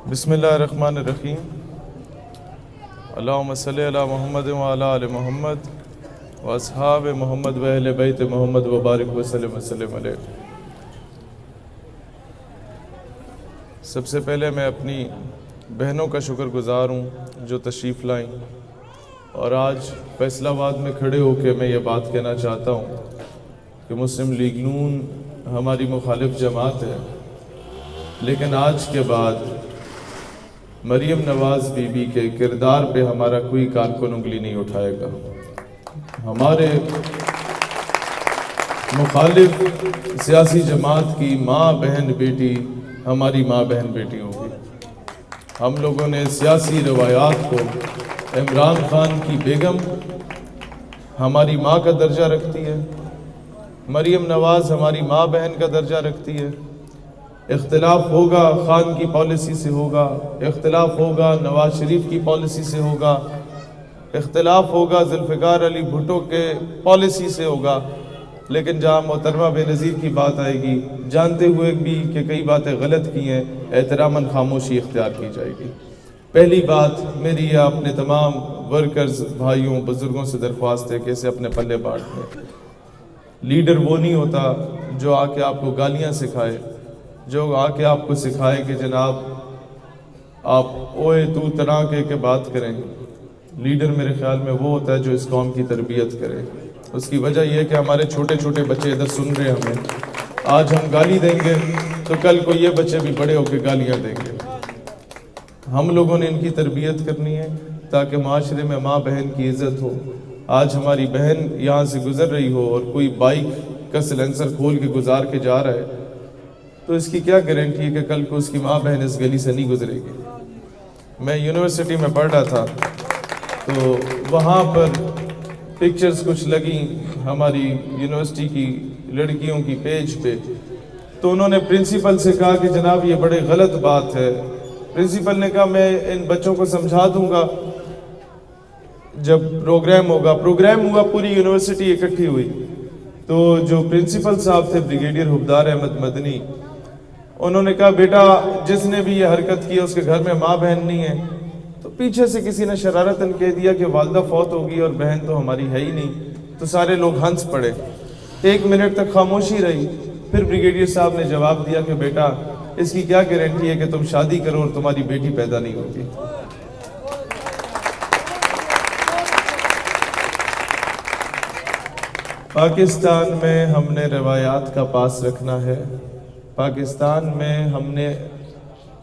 بسم اللہ الرحمن الرحیم۔ اللہم صلی علی محمد وعلی آل محمد واصحاب محمد و اہل بیت محمد وبارک وسلم وسلم علیہ۔ سب سے پہلے میں اپنی بہنوں کا شکر گزار ہوں جو تشریف لائیں، اور آج فیصل آباد میں کھڑے ہو کے میں یہ بات کہنا چاہتا ہوں کہ مسلم لیگ نون ہماری مخالف جماعت ہے، لیکن آج کے بعد مریم نواز بی بی کے کردار پہ ہمارا کوئی کارکن انگلی نہیں اٹھائے گا۔ ہمارے مخالف سیاسی جماعت کی ماں بہن بیٹی ہماری ماں بہن بیٹی ہوگی۔ ہم لوگوں نے سیاسی روایات کو، عمران خان کی بیگم ہماری ماں کا درجہ رکھتی ہے، مریم نواز ہماری ماں بہن کا درجہ رکھتی ہے۔ اختلاف ہوگا خان کی پالیسی سے ہوگا، اختلاف ہوگا نواز شریف کی پالیسی سے ہوگا، اختلاف ہوگا ذوالفقار علی بھٹو کے پالیسی سے ہوگا، لیکن جہاں محترمہ بے نظیر کی بات آئے گی، جانتے ہوئے بھی کہ کئی باتیں غلط کی ہیں، احتراماً خاموشی اختیار کی جائے گی۔ پہلی بات میری یہ اپنے تمام ورکرز بھائیوں بزرگوں سے درخواست ہے کہ اسے اپنے پلے بانٹ لیں۔ لیڈر وہ نہیں ہوتا جو آ کے آپ کو گالیاں سکھائے، جو آ کے آپ کو سکھائے کہ جناب آپ اوے تو تنا کے بات کریں۔ لیڈر میرے خیال میں وہ ہوتا ہے جو اس قوم کی تربیت کرے۔ اس کی وجہ یہ ہے کہ ہمارے چھوٹے چھوٹے بچے ادھر سن رہے ہیں ہمیں، آج ہم گالی دیں گے تو کل کو یہ بچے بھی بڑے ہو کے گالیاں دیں گے۔ ہم لوگوں نے ان کی تربیت کرنی ہے تاکہ معاشرے میں ماں بہن کی عزت ہو۔ آج ہماری بہن یہاں سے گزر رہی ہو اور کوئی بائک کا سلنسر کھول کے گزار کے جا رہا ہے، تو اس کی کیا گارنٹی ہے کہ کل کو اس کی ماں بہن اس گلی سے نہیں گزرے گی۔ میں یونیورسٹی میں پڑھ رہا تھا تو وہاں پر پکچرز کچھ لگیں ہماری یونیورسٹی کی لڑکیوں کی پیج پہ، تو انہوں نے پرنسپل سے کہا کہ جناب یہ بڑے غلط بات ہے۔ پرنسپل نے کہا میں ان بچوں کو سمجھا دوں گا جب پروگرام ہوا، پوری یونیورسٹی اکٹھی ہوئی، تو جو پرنسپل صاحب تھے بریگیڈیئر حبدار احمد مدنی، انہوں نے کہا بیٹا جس نے بھی یہ حرکت کی اس کے گھر میں ماں بہن نہیں ہے۔ تو پیچھے سے کسی نے شرارتاً کہہ دیا کہ والدہ فوت ہوگی اور بہن تو ہماری ہے ہی نہیں، تو سارے لوگ ہنس پڑے۔ 1 منٹ تک خاموشی رہی، پھر بریگیڈیئر صاحب نے جواب دیا کہ بیٹا اس کی کیا گارنٹی ہے کہ تم شادی کرو اور تمہاری بیٹی پیدا نہیں ہوتی۔ پاکستان میں ہم نے روایات کا پاس رکھنا ہے۔ پاکستان میں ہم نے،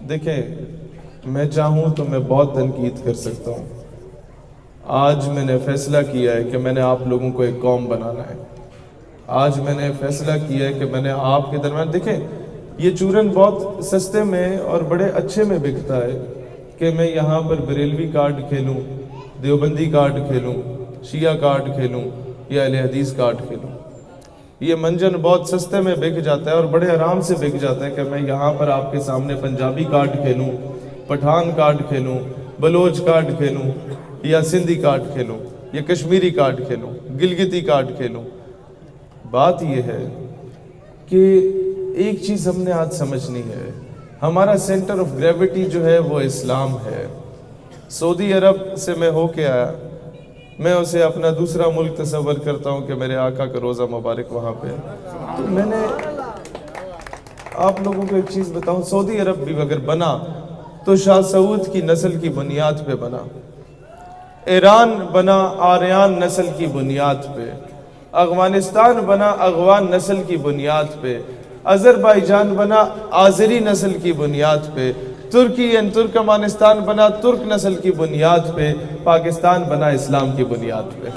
دیکھیں میں چاہوں تو میں بہت تنقید کر سکتا ہوں۔ آج میں نے فیصلہ کیا ہے کہ میں نے آپ لوگوں کو ایک قوم بنانا ہے۔ آج میں نے فیصلہ کیا ہے کہ میں نے آپ کے درمیان، دیکھیں یہ چورن بہت سستے میں اور بڑے اچھے میں بکتا ہے کہ میں یہاں پر بریلوی کارڈ کھیلوں، دیوبندی کارڈ کھیلوں، شیعہ کارڈ کھیلوں یا اہل حدیث کارڈ کھیلوں۔ یہ منجن بہت سستے میں بک جاتا ہے اور بڑے آرام سے بک جاتا ہے کہ میں یہاں پر آپ کے سامنے پنجابی کارڈ کھیلوں، پٹھان کارڈ کھیلوں، بلوچ کارڈ کھیلوں یا سندھی کارڈ کھیلوں یا کشمیری کارڈ کھیلوں، گلگتی کارڈ کھیلوں۔ بات یہ ہے کہ ایک چیز ہم نے آج سمجھنی ہے، ہمارا سینٹر آف گریوٹی جو ہے وہ اسلام ہے۔ سعودی عرب سے میں ہو کے آیا، میں اسے اپنا دوسرا ملک تصور کرتا ہوں کہ میرے آقا کا روزہ مبارک وہاں پہ، تو میں نے آپ لوگوں کو ایک چیز بتاؤں، سعودی عرب بھی اگر بنا تو شاہ سعود کی نسل کی بنیاد پہ بنا، ایران بنا آریان نسل کی بنیاد پہ، افغانستان بنا افغان نسل کی بنیاد پہ، آذربائیجان بنا آذری نسل کی بنیاد پہ، ترکی اینڈ ترکمانستان بنا ترک نسل کی بنیاد پہ، پاکستان بنا اسلام کی بنیاد پہ۔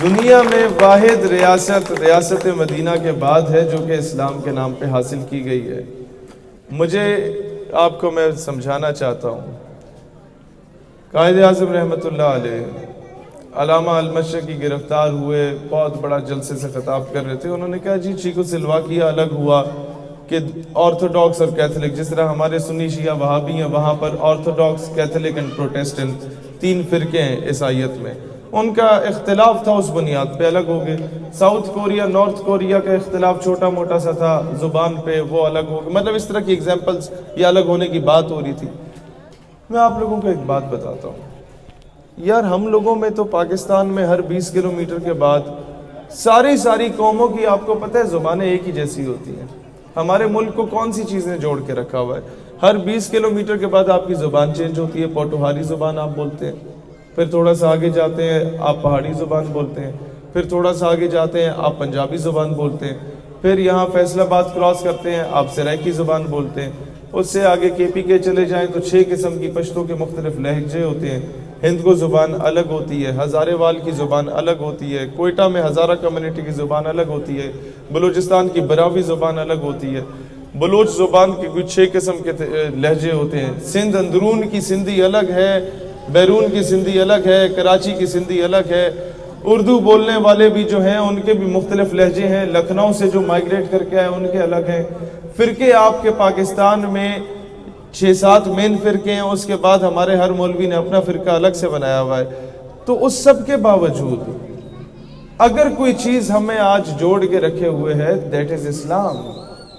دنیا میں واحد ریاست مدینہ کے بعد ہے جو کہ اسلام کے نام پہ حاصل کی گئی ہے۔ مجھے آپ کو میں سمجھانا چاہتا ہوں، قائد اعظم رحمۃ اللہ علیہ علامہ المشرقی گرفتار ہوئے، بہت بڑا جلسے سے خطاب کر رہے تھے، انہوں نے کہا جی چیکو سلواکیہ الگ ہوا کہ آرتھوڈاکس اور کیتھولک، جس طرح ہمارے سنی شیعہ وہابی ہیں، وہاں پر آرتھوڈاکس، کیتھولک اینڈ پروٹیسٹنٹ 3 فرقے ہیں عیسائیت میں، ان کا اختلاف تھا اس بنیاد پہ الگ ہو گئے. ساؤتھ کوریا نارتھ کوریا کا اختلاف چھوٹا موٹا سا تھا زبان پہ، وہ الگ ہو گئے. مطلب اس طرح کی ایگزامپلس، یہ الگ ہونے کی بات ہو رہی تھی. میں آپ لوگوں کو ایک بات بتاتا ہوں یار، ہم لوگوں میں تو پاکستان میں ہر 20 کلومیٹر کے بعد ساری قوموں کی آپ کو پتہ ہے زبانیں ایک ہی جیسی ہوتی ہیں. ہمارے ملک کو کون سی چیزیں جوڑ کے رکھا ہوا ہے؟ ہر 20 کلومیٹر کے بعد آپ کی زبان چینج ہوتی ہے. پوٹوہاری زبان آپ بولتے ہیں، پھر تھوڑا سا آگے جاتے ہیں آپ پہاڑی زبان بولتے ہیں، پھر تھوڑا سا آگے جاتے ہیں آپ پنجابی زبان بولتے ہیں، پھر یہاں فیصل آباد کراس کرتے ہیں آپ سرائکی زبان بولتے ہیں. اس سے آگے کے پی کے چلے جائیں تو 6 قسم کی پشتوں کے مختلف لہجے ہوتے ہیں. ہند کو زبان الگ ہوتی ہے، ہزارے وال کی زبان الگ ہوتی ہے، کوئٹہ میں ہزارہ کمیونٹی کی زبان الگ ہوتی ہے، بلوچستان کی براوی زبان الگ ہوتی ہے، بلوچ زبان کے کچھ 6 قسم کے لہجے ہوتے ہیں. سندھ اندرون کی سندھی الگ ہے، بیرون کی سندھی الگ ہے، کراچی کی سندھی الگ ہے. اردو بولنے والے بھی جو ہیں ان کے بھی مختلف لہجے ہیں. لکھنؤ سے جو مائگریٹ کر کے آئے ان کے الگ ہیں. فرقے آپ کے پاکستان میں 6-7 مین فرقے ہیں، اس کے بعد ہمارے ہر مولوی نے اپنا فرقہ الگ سے بنایا ہوا ہے. تو اس سب کے باوجود اگر کوئی چیز ہمیں آج جوڑ کے رکھے ہوئے ہے دیٹ از اسلام.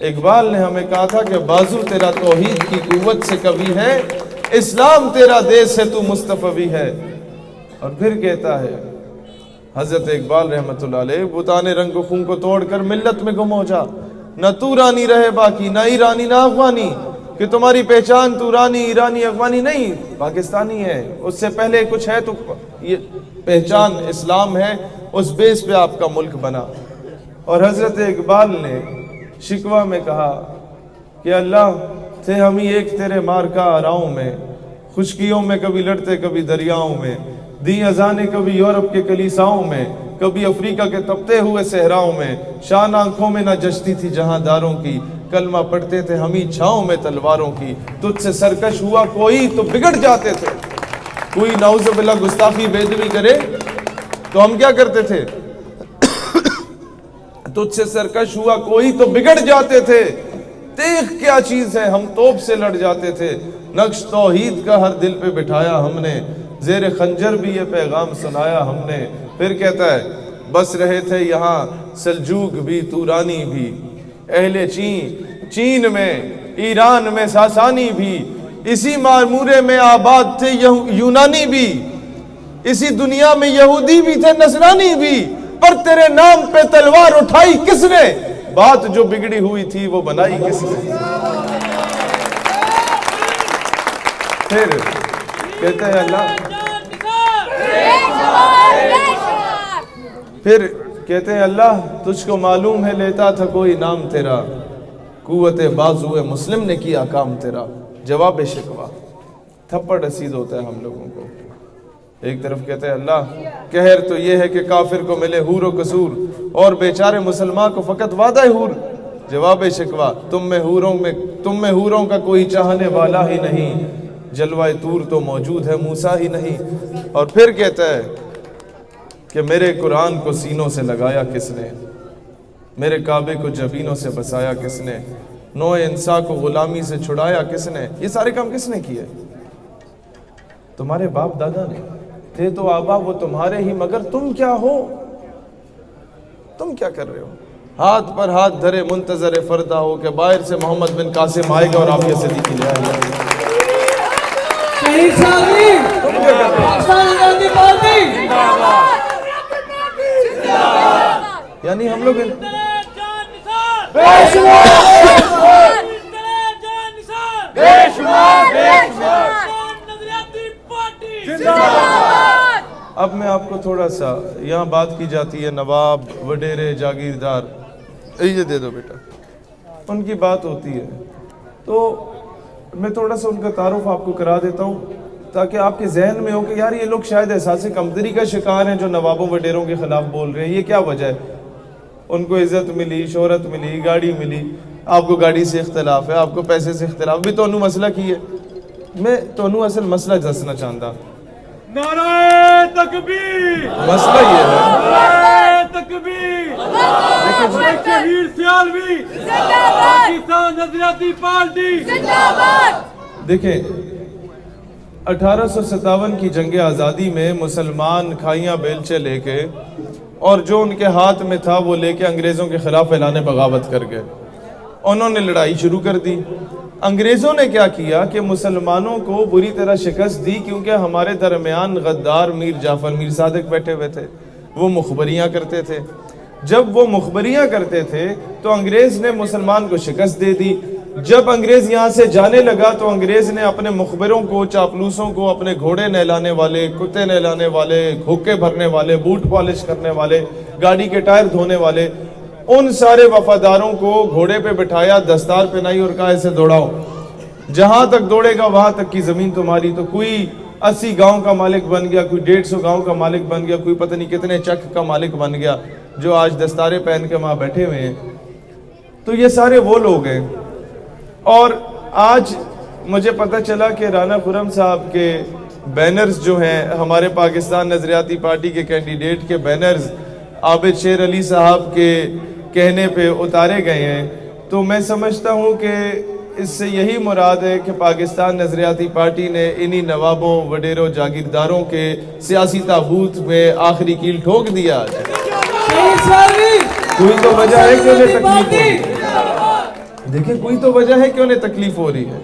اقبال نے ہمیں کہا تھا کہ بازو تیرا توحید کی قوت سے کبھی ہے، اسلام تیرا دیس ہے تو مصطفی ہے. اور پھر کہتا ہے حضرت اقبال رحمۃ اللہ علیہ، بتانے رنگ و خون کو توڑ کر ملت میں گم ہو جا، نہ تو رانی رہے باقی، نہ ایرانی نہ افغانی، کہ تمہاری پہچان تو رانی ایرانی افغانی نہیں پاکستانی ہے. اس سے پہلے کچھ ہے تو یہ پہچان اسلام ہے، اس بیس پہ آپ کا ملک بنا. اور حضرت اقبال نے شکوہ میں کہا کہ اللہ تھے ہم ہی ایک تیرے مارکا آراؤں میں، خشکیوں میں کبھی لڑتے کبھی دریاؤں میں، دی اذانیں کبھی یورپ کے کلیساؤں میں، کبھی افریقہ کے تپتے ہوئے صحراؤں میں. شان آنکھوں میں نہ جچتی تھی جہاں داروں کی، کلمہ پڑھتے تھے ہم ہی چھاؤں میں تلواروں کی. تجھ سے سرکش ہوا کوئی تو بگڑ جاتے تھے. کوئی نعوذ باللہ گستاخی بیدبی کرے تو ہم کیا کرتے تھے؟ تجھ سے سرکش ہوا کوئی تو بگڑ جاتے تھے. دیکھ کیا چیز ہے، ہم توپ سے لڑ جاتے تھے. نقش توحید کا ہر دل پہ بٹھایا ہم نے، زیر خنجر بھی یہ پیغام سنایا ہم نے. پھر کہتا ہے بس رہے تھے یہاں سلجوق بھی تورانی بھی، اہل چین میں ایران میں ساسانی بھی، اسی معمورے میں آباد تھے یونانی بھی، اسی دنیا میں یہودی بھی تھے نصرانی بھی. پر تیرے نام پہ تلوار اٹھائی کس نے؟ بات جو بگڑی ہوئی تھی وہ بنائی کس نے؟ پھر کہتے ہیں اللہ، پھر کہتے ہیں اللہ تجھ کو معلوم ہے لیتا تھا کوئی نام تیرا، قوت بازو مسلم نے کیا کام تیرا. جواب شکوہ تھپڑ رسید ہوتا ہے ہم لوگوں کو. ایک طرف کہتے ہیں اللہ قہر تو یہ ہے کہ کافر کو ملے حور و قصور اور بیچارے مسلمان کو فقط وعدہ حور. جواب شکوہ تم میں حوروں کا کوئی چاہنے والا ہی نہیں، جلوہ طور تو موجود ہے موسیٰ ہی نہیں. اور پھر کہتا ہے کہ میرے قرآن کو سینوں سے لگایا کس نے، میرے کعبے کو جبینوں سے بسایا کس نے، نوع انسان کو غلامی سے چھڑایا کس نے. یہ سارے کام کس نے کیے؟ تمہارے باپ دادا نے. تھے تو آبا وہ تمہارے ہی، مگر تم کیا ہو؟ تم کیا کر رہے ہو؟ ہاتھ پر ہاتھ دھرے منتظر فردا ہو کہ باہر سے محمد بن قاسم آئے گا اور آپ یہ صدیقی لے آئے گا. تم کیا کر رہے ہو؟ یعنی ہم لوگ اب میں آپ کو تھوڑا سا یہاں بات کی جاتی ہے نواب وڈیرے جاگیردار، یہ دے دو بیٹا، ان کی بات ہوتی ہے. تو میں تھوڑا سا ان کا تعارف آپ کو کرا دیتا ہوں تاکہ آپ کے ذہن میں ہو کہ یار یہ لوگ شاید احساس کمتری کا شکار ہیں جو نوابوں وڈیروں کے خلاف بول رہے ہیں. یہ کیا وجہ ہے؟ ان کو عزت ملی، شہرت ملی، گاڑی ملی. آپ کو گاڑی سے اختلاف ہے، آپ کو پیسے سے اختلاف بھی. تو مسئلہ کی ہے میں تو اصل مسئلہ دسنا چاہتا. نعرہ تکبیر، مسئلہ یہ ہے نعرہ تکبیر، شہید سیالوی، پاکستان نظریاتی پارٹی. دیکھیں 1857 کی جنگ آزادی میں مسلمان کھائیاں بیلچے لے کے اور جو ان کے ہاتھ میں تھا وہ لے کے انگریزوں کے خلاف اعلان بغاوت کر گئے. انہوں نے لڑائی شروع کر دی. انگریزوں نے کیا کیا کہ مسلمانوں کو بری طرح شکست دی، کیونکہ ہمارے درمیان غدار میر جعفر میر صادق بیٹھے ہوئے تھے. وہ مخبریاں کرتے تھے. جب وہ مخبریاں کرتے تھے تو انگریز نے مسلمان کو شکست دے دی. جب انگریز یہاں سے جانے لگا تو انگریز نے اپنے مخبروں کو، چاپلوسوں کو، اپنے گھوڑے نہلانے والے، کتے نہلانے والے، حقے بھرنے والے، بوٹ پالش کرنے والے، گاڑی کے ٹائر دھونے والے، ان سارے وفاداروں کو گھوڑے پہ بٹھایا، دستار پہنائی اور کہا اسے دوڑاؤ، جہاں تک دوڑے گا وہاں تک کی زمین تمہاری. تو کوئی 80 گاؤں کا مالک بن گیا، کوئی 150 گاؤں کا مالک بن گیا، کوئی پتہ نہیں کتنے چک کا مالک بن گیا جو آج دستارے پہن کے وہاں بیٹھے ہوئے ہیں. تو یہ سارے وہ لوگ ہیں. اور آج مجھے پتہ چلا کہ رانا خرم صاحب کے بینرز جو ہیں، ہمارے پاکستان نظریاتی پارٹی کے کینڈیڈیٹ کے بینرز عابد شیر علی صاحب کے کہنے پہ اتارے گئے ہیں. تو میں سمجھتا ہوں کہ اس سے یہی مراد ہے کہ پاکستان نظریاتی پارٹی نے انہی نوابوں، وڈیروں، جاگیرداروں کے سیاسی تابوت میں آخری کیل ٹھوک دیا. کوئی تو وجہ ہے کہ انہیں تکلیف ہو رہی ہے. دیکھیں کوئی تو وجہ ہے کہ انہیں تکلیف ہو رہی ہے.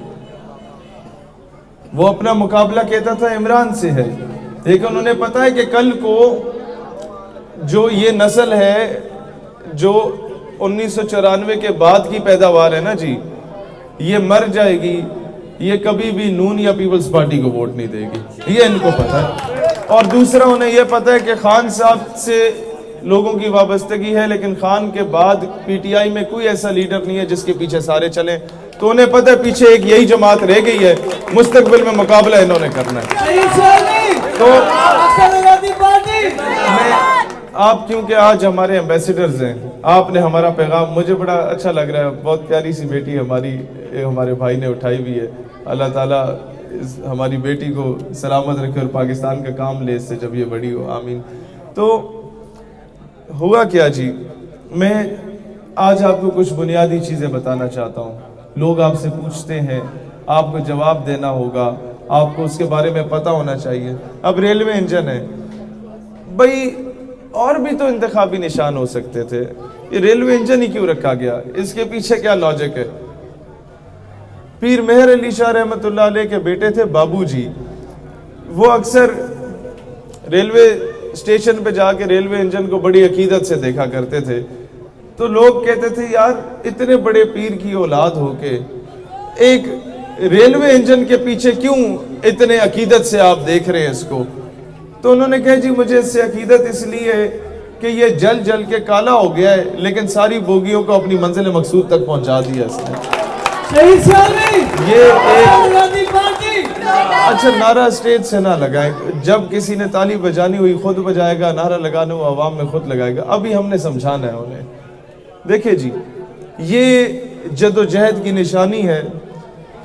وہ اپنا مقابلہ کہتا تھا عمران سے ہے، لیکن انہیں پتا ہے کہ کل کو جو یہ نسل ہے جو 1994 کے بعد کی پیداوار ہے نا جی، یہ مر جائے گی. یہ کبھی بھی نون یا پیپلز پارٹی کو ووٹ نہیں دے گی، یہ ان کو پتا ہے. اور دوسرا انہیں یہ پتا ہے کہ خان صاحب سے لوگوں کی وابستگی ہے، لیکن خان کے بعد پی ٹی آئی میں کوئی ایسا لیڈر نہیں ہے جس کے پیچھے سارے چلیں. تو انہیں پتہ ہے پیچھے ایک یہی جماعت رہ گئی ہے، مستقبل میں مقابلہ انہوں نے کرنا ہے. تو آپ کیونکہ آج ہمارے ایمبیسیڈرز ہیں، آپ نے ہمارا پیغام، مجھے بڑا اچھا لگ رہا ہے. بہت پیاری سی بیٹی ہمارے بھائی نے اٹھائی ہوئی ہے. اللہ تعالیٰ ہماری بیٹی کو سلامت رکھے اور پاکستان کا کام لے اس سے جب یہ بڑی ہو، آمین. تو ہوا کیا جی، میں آج آپ کو کچھ بنیادی چیزیں بتانا چاہتا ہوں. لوگ آپ سے پوچھتے ہیں، آپ کو جواب دینا ہوگا، آپ کو اس کے بارے میں پتہ ہونا چاہیے. اب ریلوے انجن ہے بھئی، اور بھی تو انتخابی نشان ہو سکتے تھے، یہ ریلوے انجن ہی کیوں رکھا گیا؟ اس کے پیچھے کیا لاجک ہے؟ پیر مہر علی شاہ رحمۃ اللہ علیہ کے بیٹے تھے بابو جی، وہ اکثر ریلوے اسٹیشن پہ جا کے ریلوے انجن کو بڑی عقیدت سے دیکھا کرتے تھے. تو لوگ کہتے تھے یار اتنے بڑے پیر کی اولاد ہو کے ایک ریلوے انجن کے پیچھے کیوں اتنے عقیدت سے آپ دیکھ رہے ہیں اس کو؟ تو انہوں نے کہا جی مجھے اس سے عقیدت اس لیے ہے کہ یہ جل جل کے کالا ہو گیا ہے، لیکن ساری بوگیوں کو اپنی منزل مقصود تک پہنچا دیا اس نے. یہ اچھا نعرہ اسٹیج سے نہ لگائیں، جب کسی نے تالی بجانی ہوئی خود بجائے گا، نعرہ لگانے ہوا عوام میں خود لگائے گا. ابھی ہم نے سمجھانا ہے انہیں. دیکھیں جی، یہ جد و جہد کی نشانی ہے.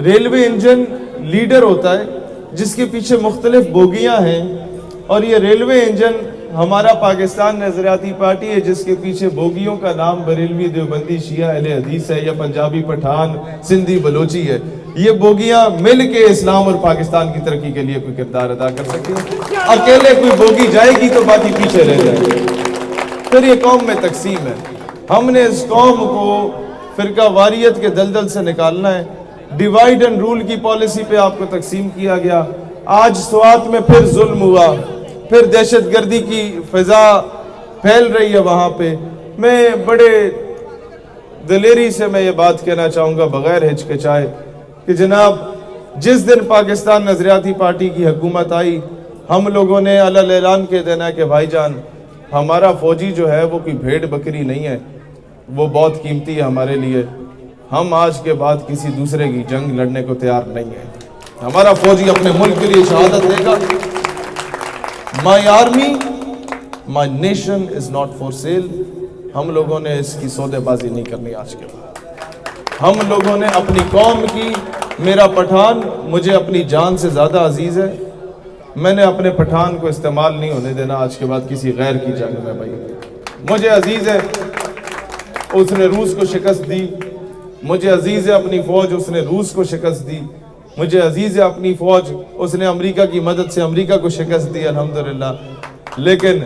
ریلوے انجن لیڈر ہوتا ہے جس کے پیچھے مختلف بوگیاں ہیں، اور یہ ریلوے انجن ہمارا پاکستان نظریاتی پارٹی ہے جس کے پیچھے بوگیوں کا نام بریلوی، دیوبندی، شیعہ، اہل حدیث ہے، یا پنجابی، پٹھان، سندھی، بلوچی ہے. یہ بوگیاں مل کے اسلام اور پاکستان کی ترقی کے لیے کوئی کردار ادا کر سکتی ہیں. اکیلے کوئی بوگی جائے گی تو باقی پیچھے رہ جائے گی. پھر یہ قوم میں تقسیم ہے. ہم نے اس قوم کو فرقہ واریت کے دلدل سے نکالنا ہے. ڈیوائیڈ اینڈ رول کی پالیسی پہ آپ کو تقسیم کیا گیا. آج سوات میں پھر ظلم ہوا، پھر دہشت گردی کی فضا پھیل رہی ہے وہاں پہ. میں بڑے دلیری سے میں یہ بات کہنا چاہوں گا بغیر ہچکچائے کہ جناب جس دن پاکستان نظریاتی پارٹی کی حکومت آئی، ہم لوگوں نے علل اعلان کہہ دینا کہ بھائی جان ہمارا فوجی جو ہے وہ کوئی بھیڑ بکری نہیں ہے، وہ بہت قیمتی ہے ہمارے لیے. ہم آج کے بعد کسی دوسرے کی جنگ لڑنے کو تیار نہیں ہیں. ہمارا فوجی اپنے ملک کے لیے شہادت دے گا. My army, my nation is not for sale. ہم لوگوں نے اس کی سودے بازی نہیں کرنی آج کے بعد. ہم لوگوں نے اپنی قوم کی، میرا پٹھان مجھے اپنی جان سے زیادہ عزیز ہے. میں نے اپنے پٹھان کو استعمال نہیں ہونے دینا آج کے بعد کسی غیر کی جنگ میں. بھائی مجھے عزیز ہے، اس نے روس کو شکست دی. مجھے عزیز ہے اپنی فوج، اس نے روس کو شکست دی. مجھے عزیز ہے اپنی فوج، اس نے امریکہ کی مدد سے امریکہ کو شکست دی الحمدللہ. لیکن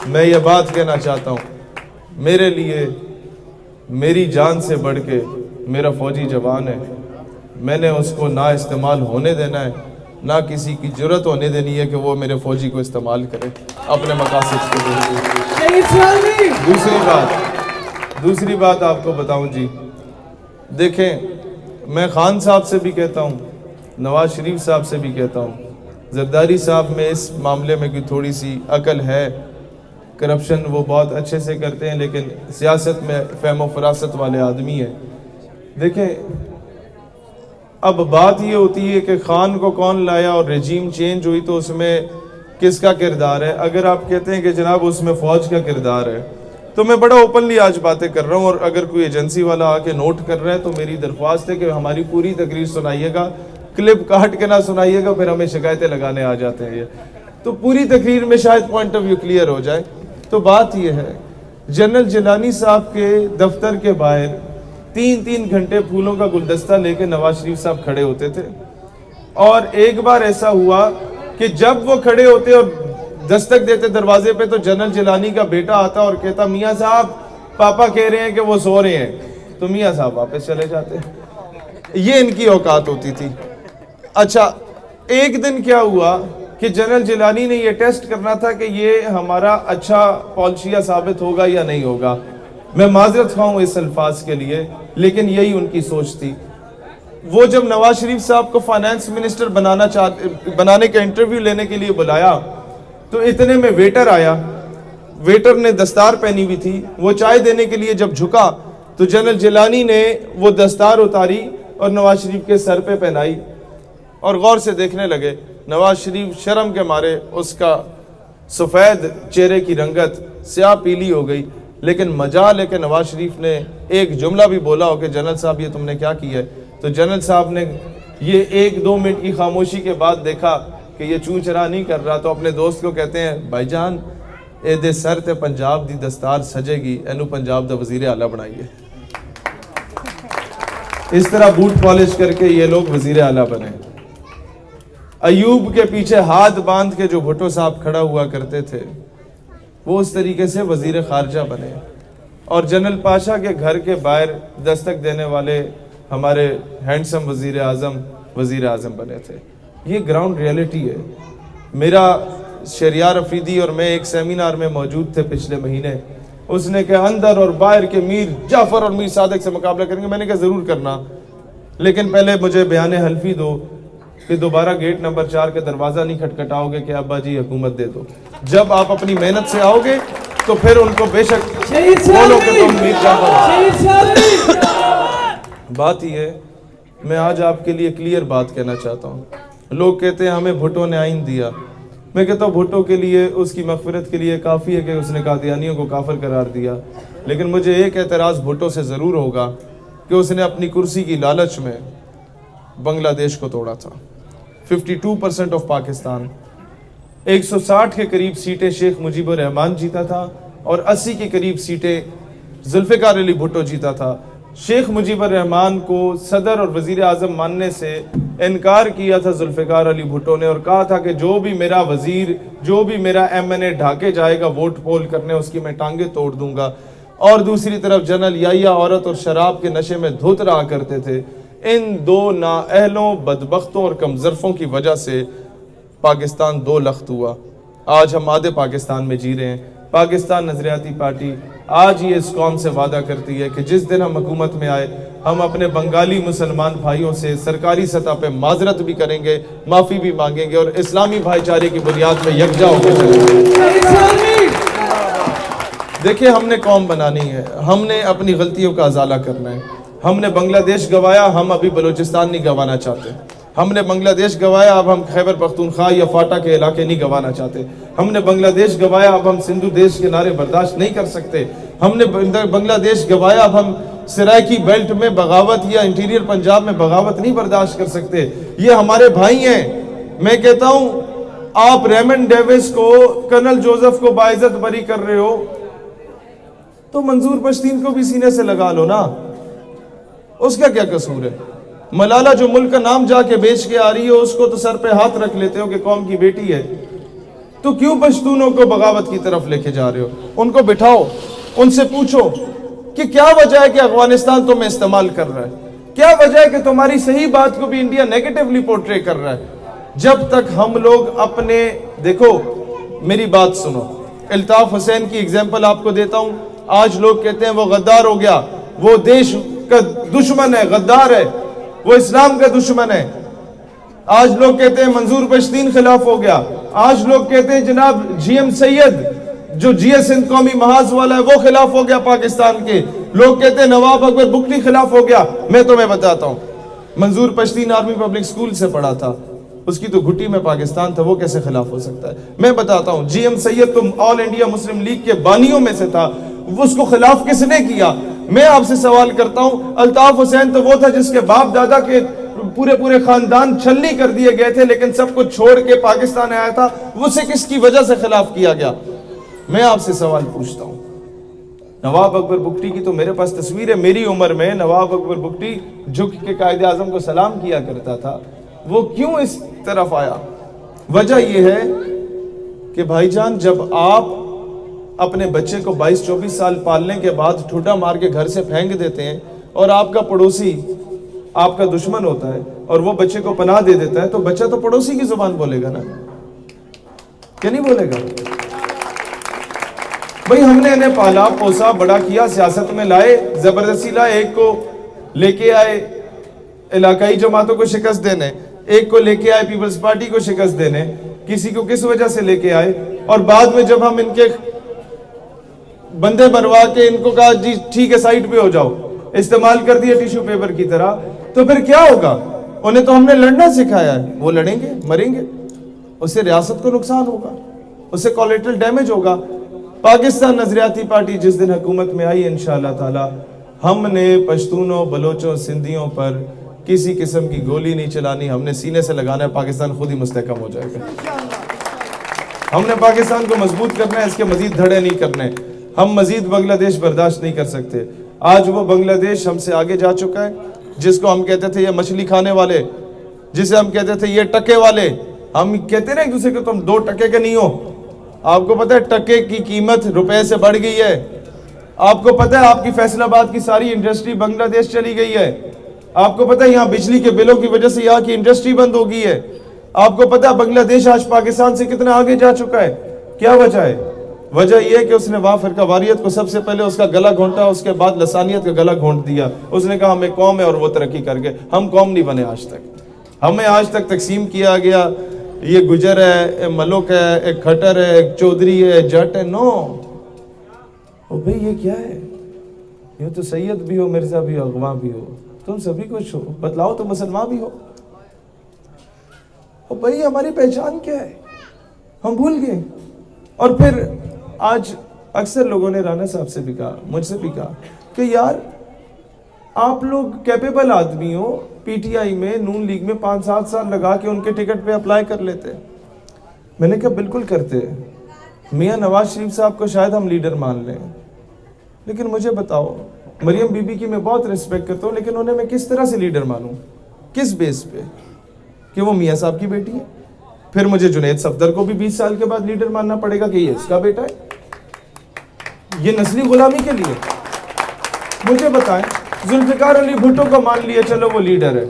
میں یہ بات کہنا چاہتا ہوں، میرے لیے میری جان سے بڑھ کے میرا فوجی جوان ہے. میں نے اس کو نہ استعمال ہونے دینا ہے، نہ کسی کی جرت ہونے دینی ہے کہ وہ میرے فوجی کو استعمال کرے اپنے مقاصد کے لیے. دوسری بات آپ کو بتاؤں جی، دیکھیں میں خان صاحب سے بھی کہتا ہوں، نواز شریف صاحب سے بھی کہتا ہوں، زرداری صاحب میں اس معاملے میں کوئی تھوڑی سی عقل ہے. کرپشن وہ بہت اچھے سے کرتے ہیں، لیکن سیاست میں فہم و فراست والے آدمی ہیں. دیکھیں اب بات یہ ہوتی ہے کہ خان کو کون لایا اور رجیم چینج ہوئی تو اس میں کس کا کردار ہے. اگر آپ کہتے ہیں کہ جناب اس میں فوج کا کردار ہے تو میں بڑا اوپنلی آج باتیں کر رہا ہوں، اور اگر کوئی ایجنسی والا آ کے نوٹ کر رہا ہے تو میری درخواست ہے کہ ہماری پوری تقریر سنائیے گا، کلپ کاٹ کے نہ سنائیے گا، پھر ہمیں شکایتیں لگانے آ جاتے ہیں. تو پوری تقریر میں شاید پوائنٹ آف ویو کلیئر ہو جائے. تو بات یہ ہے، جنرل جیلانی صاحب کے دفتر کے باہر 3 گھنٹے پھولوں کا گلدستہ لے کے نواز شریف صاحب کھڑے ہوتے تھے. اور ایک بار ایسا ہوا کہ جب وہ کھڑے ہوتے اور دستک دیتے دروازے پہ تو جنرل جیلانی کا بیٹا آتا اور کہتا میاں صاحب پاپا کہہ رہے ہیں کہ وہ سو رہے ہیں، تو میاں صاحب واپس چلے جاتے. یہ ان کی اوقات ہوتی تھی. اچھا ایک دن کیا ہوا کہ جنرل جیلانی نے یہ ٹیسٹ کرنا تھا کہ یہ ہمارا اچھا پالیسیہ ثابت ہوگا یا نہیں ہوگا. میں معذرت خواہ ہوں اس الفاظ کے لیے، لیکن یہی ان کی سوچ تھی. وہ جب نواز شریف صاحب کو فائنانس منسٹر بنانے کا انٹرویو لینے کے لیے بلایا تو اتنے میں ویٹر آیا. ویٹر نے دستار پہنی ہوئی تھی. وہ چائے دینے کے لیے جب جھکا تو جنرل جیلانی نے وہ دستار اتاری اور نواز شریف کے سر پہ پہنائی اور غور سے دیکھنے لگے. نواز شریف شرم کے مارے اس کا سفید چہرے کی رنگت سیاہ پیلی ہو گئی. لیکن مجال ہے کہ نواز شریف نے ایک جملہ بھی بولا ہو کہ جنرل صاحب یہ تم نے کیا کیا ہے. تو جنرل صاحب نے یہ 1-2 منٹ کی خاموشی کے بعد دیکھا کہ یہ چوں چرا نہیں کر رہا تو اپنے دوست کو کہتے ہیں بھائی جان اے دے سر تے پنجاب دی دستار سجے گی، اینو پنجاب دا وزیر اعلیٰ بنائیے. اس طرح بوٹ پالش کر کے یہ لوگ وزیر اعلیٰ بنے. ایوب کے پیچھے ہاتھ باندھ کے جو بھٹو صاحب کھڑا ہوا کرتے تھے وہ اس طریقے سے وزیر خارجہ بنے. اور جنرل پاشا کے گھر کے باہر دستک دینے والے ہمارے ہینڈسم وزیر اعظم بنے تھے. یہ گراؤنڈ ریئلٹی ہے. میرا شہریار افریدی اور میں ایک سیمینار میں موجود تھے پچھلے مہینے. اس نے کہا اندر اور باہر کے میر جعفر اور میر صادق سے مقابلہ کریں گے. میں نے کہا ضرور کرنا، لیکن پہلے مجھے بیان حلفی دو کہ دوبارہ گیٹ نمبر 4 کا دروازہ نہیں کھٹکھٹاؤ گے کہ ابا جی حکومت دے دو. جب آپ اپنی محنت سے آؤ گے تو پھر ان کو بے شک بولو کہ تم میر جعفر. بات یہ ہے، میں آج آپ کے لیے کلیئر بات کہنا چاہتا ہوں. لوگ کہتے ہیں ہمیں بھٹو نے آئین دیا. میں کہتا ہوں بھٹو کے لیے اس کی مغفرت کے لیے کافی ہے کہ اس نے قادیانیوں کو کافر قرار دیا. لیکن مجھے ایک اعتراض بھٹو سے ضرور ہوگا کہ اس نے اپنی کرسی کی لالچ میں بنگلہ دیش کو توڑا تھا. 52% آف پاکستان، 160 کے قریب سیٹیں شیخ مجیب الرحمان جیتا تھا اور 80 کے قریب سیٹیں ذوالفقار علی بھٹو جیتا تھا. شیخ مجیب الرحمان کو صدر اور وزیر اعظم ماننے سے انکار کیا تھا ذوالفقار علی بھٹو نے، اور کہا تھا کہ جو بھی میرا وزیر، جو بھی میرا MNA ڈھاکے جائے گا ووٹ پول کرنے، اس کی میں ٹانگیں توڑ دوں گا. اور دوسری طرف جنرل یحییٰ عورت اور شراب کے نشے میں دھت رہا کرتے تھے. ان دو نااہلوں، بدبختوں اور کمظرفوں کی وجہ سے پاکستان 2 لخت ہوا. آج ہم آدھے پاکستان میں جی رہے ہیں. پاکستان نظریاتی پارٹی آج یہ اس قوم سے وعدہ کرتی ہے کہ جس دن ہم حکومت میں آئے ہم اپنے بنگالی مسلمان بھائیوں سے سرکاری سطح پہ معذرت بھی کریں گے، معافی بھی مانگیں گے اور اسلامی بھائی چارے کی بنیاد پہ یکجا ہو کے چلیں گے. دیکھیں ہم نے قوم بنانی ہے، ہم نے اپنی غلطیوں کا ازالہ کرنا ہے. ہم نے بنگلہ دیش گوایا، ہم ابھی بلوچستان نہیں گوانا چاہتے. ہم نے بنگلہ دیش گوایا، اب ہم خیبر پختونخوا یا فاٹا کے علاقے نہیں گوانا چاہتے. ہم نے بنگلہ دیش گوایا، اب ہم سندھو دیش کے نعرے برداشت نہیں کر سکتے. ہم نے بنگلہ دیش گوایا، اب ہم سرائکی بیلٹ میں بغاوت یا انٹیریئر پنجاب میں بغاوت نہیں برداشت کر سکتے. یہ ہمارے بھائی ہیں. میں کہتا ہوں آپ ریمنڈ ڈیوس کو، کرنل جوزف کو باعزت بری کر رہے ہو تو منظور پشتین کو بھی سینے سے لگا لو نا. اس کا کیا قصور ہے؟ ملالہ جو ملک کا نام جا کے بیچ کے آ رہی ہے اس کو تو سر پہ ہاتھ رکھ لیتے ہو کہ قوم کی بیٹی ہے، تو کیوں پشتونوں کو بغاوت کی طرف لے کے جا رہے ہو؟ ان کو بٹھاؤ، ان سے پوچھو کہ کیا وجہ ہے کہ افغانستان تمہیں استعمال کر رہا ہے، کیا وجہ ہے کہ تمہاری صحیح بات کو بھی انڈیا نیگیٹیولی پورٹرے کر رہا ہے۔ جب تک ہم لوگ اپنے، دیکھو میری بات سنو، الطاف حسین کی اگزامپل آپ کو دیتا ہوں۔ آج لوگ کہتے ہیں وہ غدار ہو گیا، وہ دیش کا دشمن ہے، غدار ہے، وہ اسلام کا دشمن ہے۔ آج لوگ کہتے ہیں منظور پشتین خلاف ہو گیا، آج لوگ کہتے ہیں جناب جی ایم سید جو جی ایس ہند قومی محاذ والا ہے وہ خلاف ہو گیا پاکستان کے، لوگ کہتے ہیں نواب اکبر بگٹی خلاف ہو گیا۔ میں تمہیں بتاتا ہوں، منظور پشتین آرمی پبلک سکول سے پڑھا تھا، اس کی تو گھٹی میں پاکستان تھا، وہ کیسے خلاف ہو سکتا ہے؟ میں بتاتا ہوں، جی ایم سید تو آل انڈیا مسلم لیگ کے بانیوں میں سے تھا، اس کو خلاف کس نے کیا؟ میں آپ سے سوال کرتا ہوں، الطاف حسین تو وہ تھا جس کے باپ دادا کے پورے خاندان چھلنی کر دیے گئے تھے، لیکن سب کو چھوڑ کے پاکستان آیا تھا، اسے کس کی وجہ سے خلاف کیا گیا؟ میں آپ سے سوال پوچھتا ہوں، نواب اکبر بگٹی کی تو میرے پاس تصویر ہے، میری عمر میں نواب اکبر بگٹی جھک کے قائد اعظم کو سلام کیا کرتا تھا، وہ کیوں اس طرف آیا؟ وجہ یہ ہے کہ بھائی جان، جب آپ اپنے بچے کو 22-24 سال پالنے کے بعد ٹھوٹا مار کے گھر سے پھینک دیتے ہیں اور آپ کا پڑوسی آپ کا دشمن ہوتا ہے اور وہ بچے کو پناہ دے دیتا ہے، تو بچہ تو پڑوسی کی زبان بولے گا نا، کیا نہیں بولے گا؟ بھئی ہم نے انہیں پالا پوسا بڑا کیا، سیاست میں لائے، زبردستی لائے، ایک کو لے کے آئے علاقائی جماعتوں کو شکست دینے، ایک کو لے کے آئے پیپلز پارٹی کو شکست دینے، کسی کو کس وجہ سے لے کے آئے، اور بعد میں جب ہم ان کے بندے بنوا کے ان کو کہا جی ٹھیک ہے سائٹ پہ ہو جاؤ، استعمال کر دیا ٹیشو پیپر کی طرح، تو پھر کیا ہوگا؟ انہیں تو ہم نے لڑنا سکھایا ہے، وہ لڑیں گے، مریں گے، اس سے ریاست کو نقصان ہوگا، اس سے کولیٹرل ڈیمیج ہوگا۔ پاکستان نظریاتی پارٹی جس دن حکومت میں آئی انشاءاللہ تعالی، ہم نے پشتونوں، بلوچوں، سندھیوں پر کسی قسم کی گولی نہیں چلانی، ہم نے سینے سے لگانا ہے، پاکستان خود ہی مستحکم ہو جائے گا۔ ہم نے پاکستان کو مضبوط کرنا ہے، اس کے مزید دھڑے نہیں کرنے، ہم مزید بنگلہ دیش برداشت نہیں کر سکتے۔ آج وہ بنگلہ دیش ہم سے آگے جا چکا ہے، جس کو ہم کہتے تھے یہ مچھلی کھانے والے، جسے ہم کہتے تھے یہ ٹکے والے، ہم کہتے نا ایک دوسرے کو تم 2 ٹکے کے نہیں ہو۔ آپ کو پتہ ہے ٹکے کی قیمت روپے سے بڑھ گئی ہے، آپ کو پتہ ہے آپ کی فیصل آباد کی ساری انڈسٹری بنگلہ دیش چلی گئی ہے، آپ کو پتہ ہے یہاں بجلی کے بلوں کی وجہ سے یہاں کی انڈسٹری بند ہو گئی ہے، آپ کو پتہ ہے بنگلہ دیش آج پاکستان سے کتنا آگے جا چکا ہے۔ کیا وجہ ہے؟ وجہ یہ ہے کہ اس نے وہاں فرقہ واریت کو سب سے پہلے اس کا گلا گھونٹا، اس کے بعد لسانیت کا گلا گھونٹ دیا، اس نے کہا ہم ایک قوم ہے اور وہ ترقی کر گئے۔ ہم قوم نہیں بنے آج تک، ہمیں آج تک تقسیم کیا گیا، یہ گجر ہے، ایک ملک ہے، ایک کھٹر ہے، ایک چودھری ہے، جٹ ہے، نو۔ او بھئی یہ کیا ہے؟ یہ تو سید بھی ہو، مرزا بھی ہو، اغوا بھی ہو، تم سبھی کچھ ہو، بتلاؤ تو مسلمان بھی ہو۔ او بھئی ہماری پہچان کیا ہے؟ ہم بھول گئے۔ اور پھر آج اکثر لوگوں نے رانا صاحب سے بھی کہا، مجھ سے بھی کہا کہ یار آپ لوگ کیپیبل آدمی ہو، پی ٹی آئی میں، نون لیگ میں 5-7 سال لگا کے ان کے ٹکٹ پہ اپلائی کر لیتے۔ میں نے کہا بالکل کرتے، میاں نواز شریف صاحب کو شاید ہم لیڈر مان لیں، لیکن مجھے بتاؤ، مریم بی بی کی میں بہت ریسپیکٹ کرتا ہوں، لیکن انہیں میں کس طرح سے لیڈر مانوں؟ کس بیس پہ؟ کہ وہ میاں صاحب کی بیٹی ہے؟ پھر مجھے جنید صفدر کو بھی 20 سال کے بعد لیڈر ماننا پڑے گا کہ یہ اس کا بیٹا ہے؟ یہ نسلی غلامی کے لیے؟ مجھے بتائیں، ذوالفقار علی بھٹو کو مان لیا چلو وہ لیڈر ہے،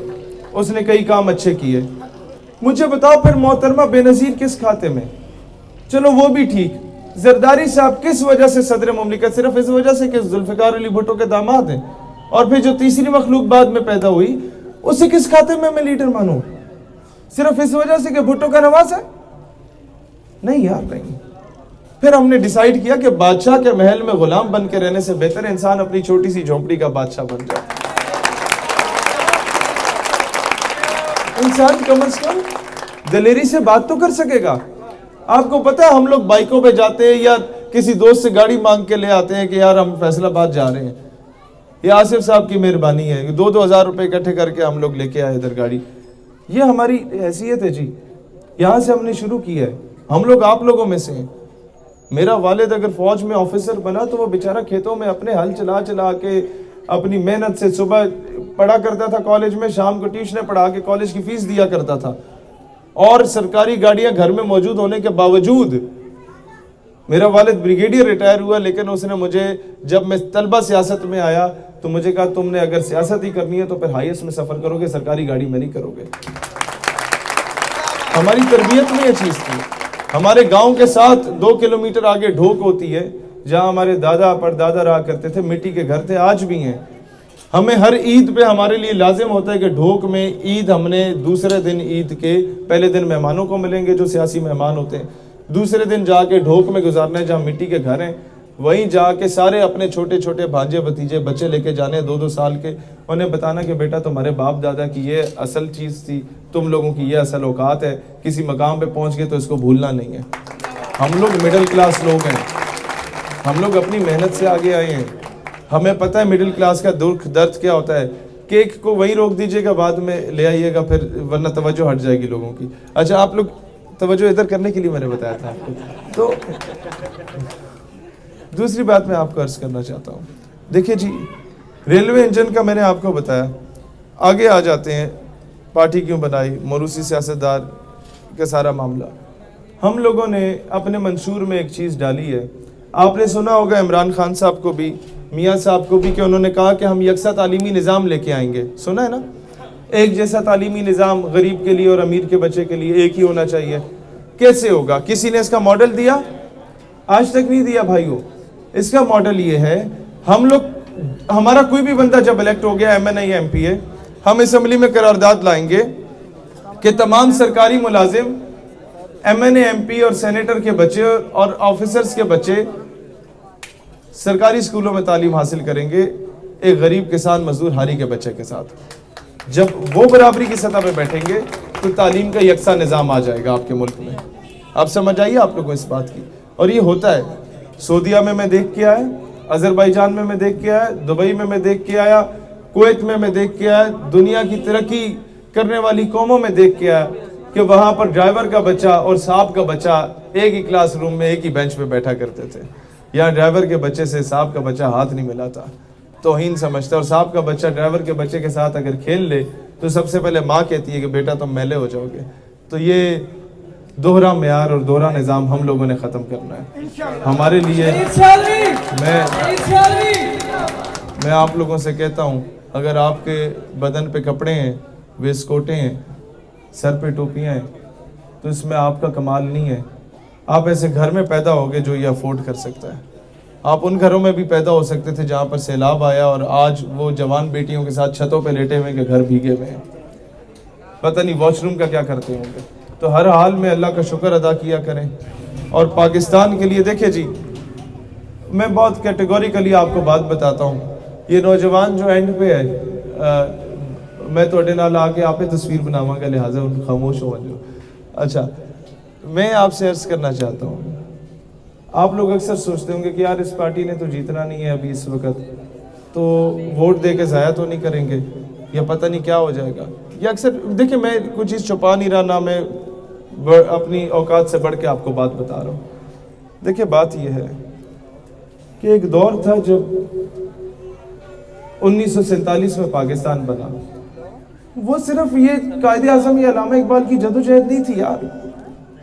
اس نے کئی کام اچھے کیے، مجھے بتاؤ پھر محترمہ بے نظیر کس کھاتے میں؟ چلو وہ بھی ٹھیک، زرداری صاحب کس وجہ سے صدر مملکت؟ صرف اس وجہ سے کہ ذوالفقار علی بھٹو کے داماد ہیں، اور پھر جو تیسری مخلوق بعد میں پیدا ہوئی اسے کس کھاتے میں لیڈر مانوں؟ صرف اس وجہ سے کہ بھٹو کا نواز ہے؟ نہیں یار نہیں۔ پھر ہم نے ڈیسائیڈ کیا کہ بادشاہ کے محل میں غلام بن کے رہنے سے بہتر انسان اپنی چھوٹی سی جھونپڑی کا بادشاہ بن جائے۔ انسان کم از کم دلیری سے بات تو کر سکے گا۔ آپ کو پتہ ہے ہم لوگ بائکوں پہ جاتے ہیں یا کسی دوست سے گاڑی مانگ کے لے آتے ہیں کہ یار ہم فیصل آباد جا رہے ہیں، یہ آصف صاحب کی مہربانی ہے، 2-2 ہزار روپے اکٹھے کر کے ہم لوگ لے کے آئے ادھر گاڑی۔ یہ ہماری حیثیت ہے جی، یہاں سے ہم نے شروع کی ہے، ہم لوگ آپ لوگوں میں سے ہیں۔ میرا والد اگر فوج میں آفیسر بنا تو وہ بیچارہ کھیتوں میں اپنے ہل چلا چلا کے اپنی محنت سے صبح پڑھا کرتا تھا کالج میں, شام کو ٹیوشنیں پڑھا کے کالج کی فیس دیا کرتا تھا, اور سرکاری گاڑیاں گھر میں موجود ہونے کے باوجود. میرا والد بریگیڈیئر ریٹائر ہوا, لیکن اس نے مجھے, جب میں طلبہ سیاست میں آیا تو مجھے کہا تم نے اگر سیاست ہی کرنی ہے تو پھر ہائیسٹ میں سفر کرو گے, سرکاری گاڑی میں نہیں کرو گے. ہماری تربیت میں یہ چیز تھی. ہمارے گاؤں کے ساتھ 2 کلومیٹر آگے ڈھوک ہوتی ہے, جہاں ہمارے دادا پردادا رہا کرتے تھے, مٹی کے گھر تھے, آج بھی ہیں. ہمیں ہر عید پہ ہمارے لیے لازم ہوتا ہے کہ ڈھوک میں عید, ہم نے دوسرے دن عید کے پہلے دن مہمانوں کو ملیں گے جو سیاسی مہمان ہوتے ہیں, دوسرے دن جا کے ڈھوک میں گزارنا ہے جہاں مٹی کے گھر ہیں, وہیں جا کے سارے اپنے چھوٹے چھوٹے بھانجے بھتیجے بچے لے کے جانے 2-2 سال کے, انہیں بتانا کہ بیٹا تمہارے باپ دادا کی یہ اصل چیز تھی, تم لوگوں کی یہ اصل اوقات ہے, کسی مقام پہ پہنچ گئے تو اس کو بھولنا نہیں ہے. ہم لوگ مڈل کلاس لوگ ہیں, ہم لوگ اپنی محنت سے آگے آئے ہیں, ہمیں پتہ ہے مڈل کلاس کا دکھ درد کیا ہوتا ہے. کیک کو وہیں روک دیجئے گا, بعد میں لے آئیے گا پھر, ورنہ توجہ ہٹ جائے گی لوگوں کی. اچھا آپ لوگ توجہ ادھر کرنے کے لیے میں نے بتایا تھا آپ کو. تو دوسری بات میں آپ کو عرض کرنا چاہتا ہوں, دیکھیے جی, ریلوے انجن کا میں نے آپ کو بتایا. آگے آ جاتے ہیں, پارٹی کیوں بنائی, موروثی سیاستدار کا سارا معاملہ. ہم لوگوں نے اپنے منشور میں ایک چیز ڈالی ہے, آپ نے سنا ہوگا عمران خان صاحب کو بھی, میاں صاحب کو بھی, کہ انہوں نے کہا کہ ہم یکساں تعلیمی نظام لے کے آئیں گے. سنا ہے نا, ایک جیسا تعلیمی نظام غریب کے لیے اور امیر کے بچے کے لیے ایک ہی ہونا چاہیے. کیسے ہوگا؟ کسی نے اس کا ماڈل دیا؟ آج تک نہیں دیا بھائیو. اس کا ماڈل یہ ہے, ہم لوگ, ہمارا کوئی بھی بندہ جب الیکٹ ہو گیا, ایم این اے یا ایم پی اے, ہم اسمبلی میں قرارداد لائیں گے کہ تمام سرکاری ملازم, ایم این اے, ایم پی اور سینیٹر کے بچے اور آفیسرز کے بچے سرکاری اسکولوں میں تعلیم حاصل کریں گے ایک غریب کسان مزدور ہاری کے بچے کے ساتھ. جب وہ برابری کی سطح پہ بیٹھیں گے تو تعلیم کا یکساں نظام آ جائے گا آپ کے ملک میں. آپ سمجھ آئیے آپ لوگوں کو اس بات کی. اور یہ ہوتا ہے, سعودیہ میں دیکھ کے آیا, آذربائیجان میں دیکھ کے آیا, دبئی میں دیکھ کے آیا, کویت میں دیکھ کے آیا, دنیا کی ترقی کرنے والی قوموں میں دیکھ کے آیا کہ وہاں پر ڈرائیور کا بچہ اور صاحب کا بچہ ایک ہی کلاس روم میں ایک ہی بینچ پہ بیٹھا کرتے تھے. یہاں ڈرائیور کے بچے سے صاحب کا بچہ ہاتھ نہیں ملاتا, توہین سمجھتا, اور صاحب کا بچہ ڈرائیور کے بچے کے ساتھ اگر کھیل لے تو سب سے پہلے ماں کہتی ہے کہ بیٹا تم میلے ہو جاؤ گے. تو یہ دوہرا معیار اور دوہرا نظام ہم لوگوں نے ختم کرنا ہے. ہمارے لیے میں آپ لوگوں سے کہتا ہوں, اگر آپ کے بدن پہ کپڑے ہیں, ویسٹ کوٹیں ہیں, سر پہ ٹوپیاں ہیں, تو اس میں آپ کا کمال نہیں ہے. آپ ایسے گھر میں پیدا ہوگے جو یہ افورڈ کر سکتا ہے. آپ ان گھروں میں بھی پیدا ہو سکتے تھے جہاں پر سیلاب آیا اور آج وہ جوان بیٹیوں کے ساتھ چھتوں پہ لیٹے ہوئے کہ گھر بھیگے ہوئے ہیں, پتہ نہیں واش روم کا کیا کرتے ہوں گے. تو ہر حال میں اللہ کا شکر ادا کیا کریں. اور پاکستان کے لیے دیکھیں جی, میں بہت کیٹیگوریکلی آپ کو بات بتاتا ہوں. یہ نوجوان جو اینڈ پہ ہے, میں توڑے نال آ کے آپ تصویر بناواں گا, لہٰذا ان خاموش ہو جو. اچھا, میں آپ سے عرض کرنا چاہتا ہوں, آپ لوگ اکثر سوچتے ہوں گے کہ یار اس پارٹی نے تو جیتنا نہیں ہے ابھی اس وقت, تو ووٹ دے کے ضائع تو نہیں کریں گے, یا پتہ نہیں کیا ہو جائے گا. یہ اکثر دیکھیں, میں کوئی چیز چھپا نہیں رہا, نہ میں اپنی اوقات سے بڑھ کے آپ کو بات بتا رہا ہوں. دیکھیں بات یہ ہے کہ ایک دور تھا جب 1947 میں پاکستان بنا, وہ صرف یہ قائد اعظم یا علامہ اقبال کی جدوجہد نہیں تھی یار.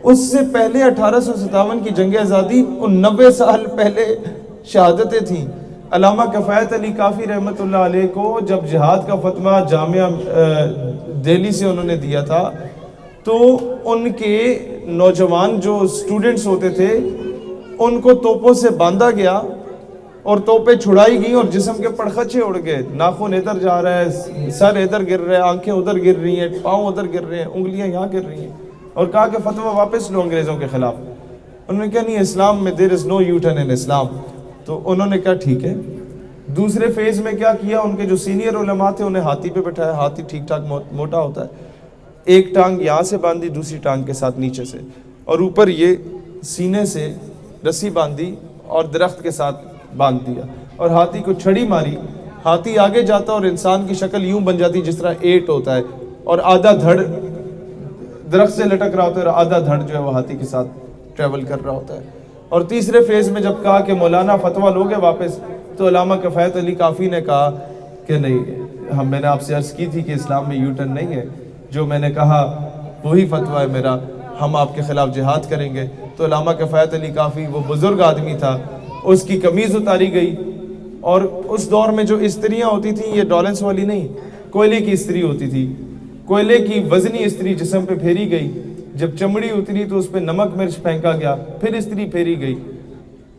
اس سے پہلے 1857 کی جنگ آزادی 90 سال پہلے شہادتیں تھیں. علامہ کفایت علی کافی رحمت اللہ علیہ کو جب جہاد کا فتویٰ جامعہ دہلی سے انہوں نے دیا تھا, تو ان کے نوجوان جو اسٹوڈنٹس ہوتے تھے ان کو توپوں سے باندھا گیا اور توپیں چھڑائی گئیں اور جسم کے پڑخچے اڑ گئے. ناخن ادھر جا رہا ہے, سر ادھر گر رہا ہے, آنکھیں ادھر گر رہی ہیں, پاؤں ادھر گر رہے ہیں, انگلیاں یہاں گر رہی ہیں, اور کہا کہ فتویٰ واپس لو انگریزوں کے خلاف. انہوں نے کہا نہیں, اسلام میں there is no U-turn in اسلام. تو انہوں نے کہا ٹھیک ہے. دوسرے فیز میں کیا کیا, ان کے جو سینئر علماء تھے انہیں ہاتھی پہ بٹھایا. ہاتھی ٹھیک ٹھاک موٹا ہوتا ہے, ایک ٹانگ یہاں سے باندھی, دوسری ٹانگ کے ساتھ نیچے سے, اور اوپر یہ سینے سے رسی باندھی اور درخت کے ساتھ باندھ دیا, اور ہاتھی کو چھڑی ماری. ہاتھی آگے جاتا اور انسان کی شکل یوں بن جاتی جس طرح 8 ہوتا ہے, اور آدھا دھڑ درخت سے لٹک رہا ہوتا ہے اور آدھا دھڑ جو ہے وہ ہاتھی کے ساتھ ٹریول کر رہا ہوتا ہے. اور تیسرے فیز میں جب کہا کہ مولانا فتویٰ لوگے واپس, تو علامہ کفایت علی کافی نے کہا کہ نہیں میں نے آپ سے عرض کی تھی کہ اسلام میں یو ٹرن نہیں ہے، جو میں نے کہا وہی فتویٰ ہے میرا، ہم آپ کے خلاف جہاد کریں گے۔ تو علامہ کفایت علی کافی وہ بزرگ آدمی تھا، اس کی قمیض اتاری گئی، اور اس دور میں جو استریاں ہوتی تھیں یہ ڈولنس والی نہیں، کوئلے کی استری ہوتی تھی، کوئلے کی وزنی استری جسم پہ پھیری گئی، جب چمڑی اتری تو اس پہ نمک مرچ پھینکا گیا، پھر استری پھیری گئی،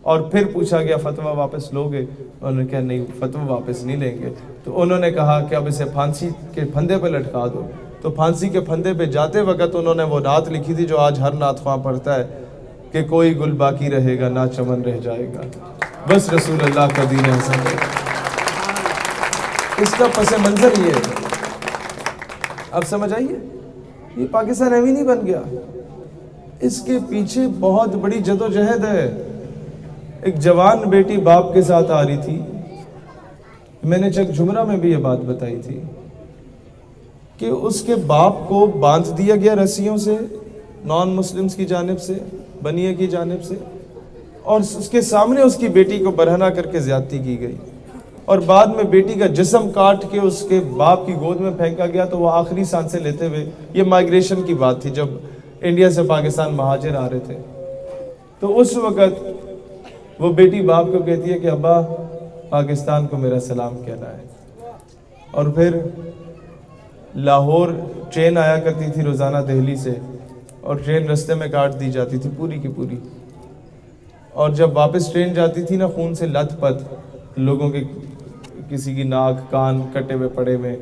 اور پھر پوچھا گیا فتویٰ واپس لوگے؟ انہوں نے کہا نہیں فتویٰ واپس نہیں لیں گے۔ تو انہوں نے کہا کہ اب اسے پھانسی کے پھندے پہ لٹکا دو۔ تو پھانسی کے پھندے پہ جاتے وقت انہوں نے وہ نعت لکھی تھی جو آج ہر نعت خواں پڑھتا ہے کہ کوئی گل باقی رہے گا نہ چمن رہ جائے گا، بس رسول اللہ کا دین حسن ہے۔ اس کا پس منظر یہ ہے، اب سمجھ آئیے، یہ پاکستان ایویں نہیں بن گیا، اس کے پیچھے بہت بڑی جدوجہد ہے۔ ایک جوان بیٹی باپ کے ساتھ آ رہی تھی، میں نے چک جمرہ میں بھی یہ بات بتائی تھی کہ اس کے باپ کو باندھ دیا گیا رسیوں سے، نان مسلمز کی جانب سے، بنیے کی جانب سے، اور اس کے سامنے اس کی بیٹی کو برہنہ کر کے زیادتی کی گئی، اور بعد میں بیٹی کا جسم کاٹ کے اس کے باپ کی گود میں پھینکا گیا تو وہ آخری سانسیں لیتے ہوئے، یہ مائیگریشن کی بات تھی جب انڈیا سے پاکستان مہاجر آ رہے تھے، تو اس وقت وہ بیٹی باپ کو کہتی ہے کہ ابا پاکستان کو میرا سلام کہنا ہے۔ اور پھر لاہور ٹرین آیا کرتی تھی روزانہ دہلی سے، اور ٹرین رستے میں کاٹ دی جاتی تھی پوری کی پوری، اور جب واپس ٹرین جاتی تھی نا خون سے لت پت، لوگوں کے کسی کی ناک کان کٹے ہوئے پڑے ہوئے،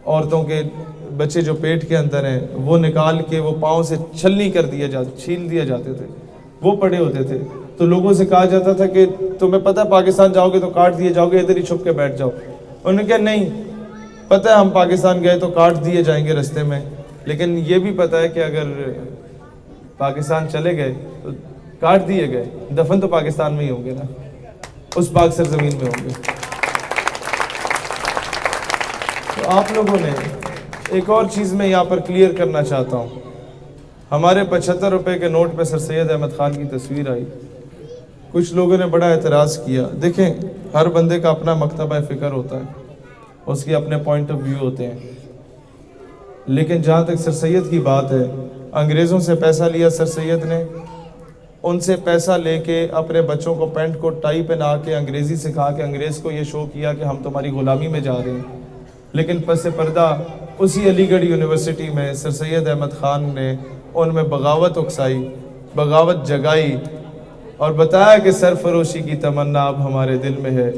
عورتوں کے بچے جو پیٹ کے اندر ہیں وہ نکال کے وہ پاؤں سے چھلنی کر چھیل دیا جاتے تھے، وہ پڑے ہوتے تھے۔ تو لوگوں سے کہا جاتا تھا کہ تمہیں پتہ ہے پاکستان جاؤ گے تو کاٹ دیے جاؤ گے، ادھر ہی چھپ کے بیٹھ جاؤ۔ انہوں نے کہا نہیں، پتہ ہے ہم پاکستان گئے تو کاٹ دیے جائیں گے رستے میں، لیکن یہ بھی پتہ ہے کہ اگر پاکستان چلے گئے تو کاٹ دیے گئے، دفن تو پاکستان میں ہی ہوں گے نا، اس پاک سرزمین میں ہوں گے۔ تو آپ لوگوں نے ایک اور چیز میں یہاں پر کلیئر کرنا چاہتا ہوں، ہمارے 75 روپے کے نوٹ پہ سر سید احمد خان کی تصویر آئی، کچھ لوگوں نے بڑا اعتراض کیا۔ دیکھیں ہر بندے کا اپنا مکتبہ فکر ہوتا ہے، اس کے اپنے پوائنٹ آف ویو ہوتے ہیں، لیکن جہاں تک سر سید کی بات ہے، انگریزوں سے پیسہ لیا سر سید نے، ان سے پیسہ لے کے اپنے بچوں کو پینٹ کو ٹائی پہنا کے انگریزی سکھا کے انگریز کو یہ شو کیا کہ ہم تمہاری غلامی میں جا رہے ہیں، لیکن پس پردہ اسی علی گڑھ یونیورسٹی میں سر سید احمد خان نے ان میں بغاوت اکسائی، بغاوت جگائی، اور بتایا کہ سرفروشی کی تمنا اب ہمارے دل میں ہے،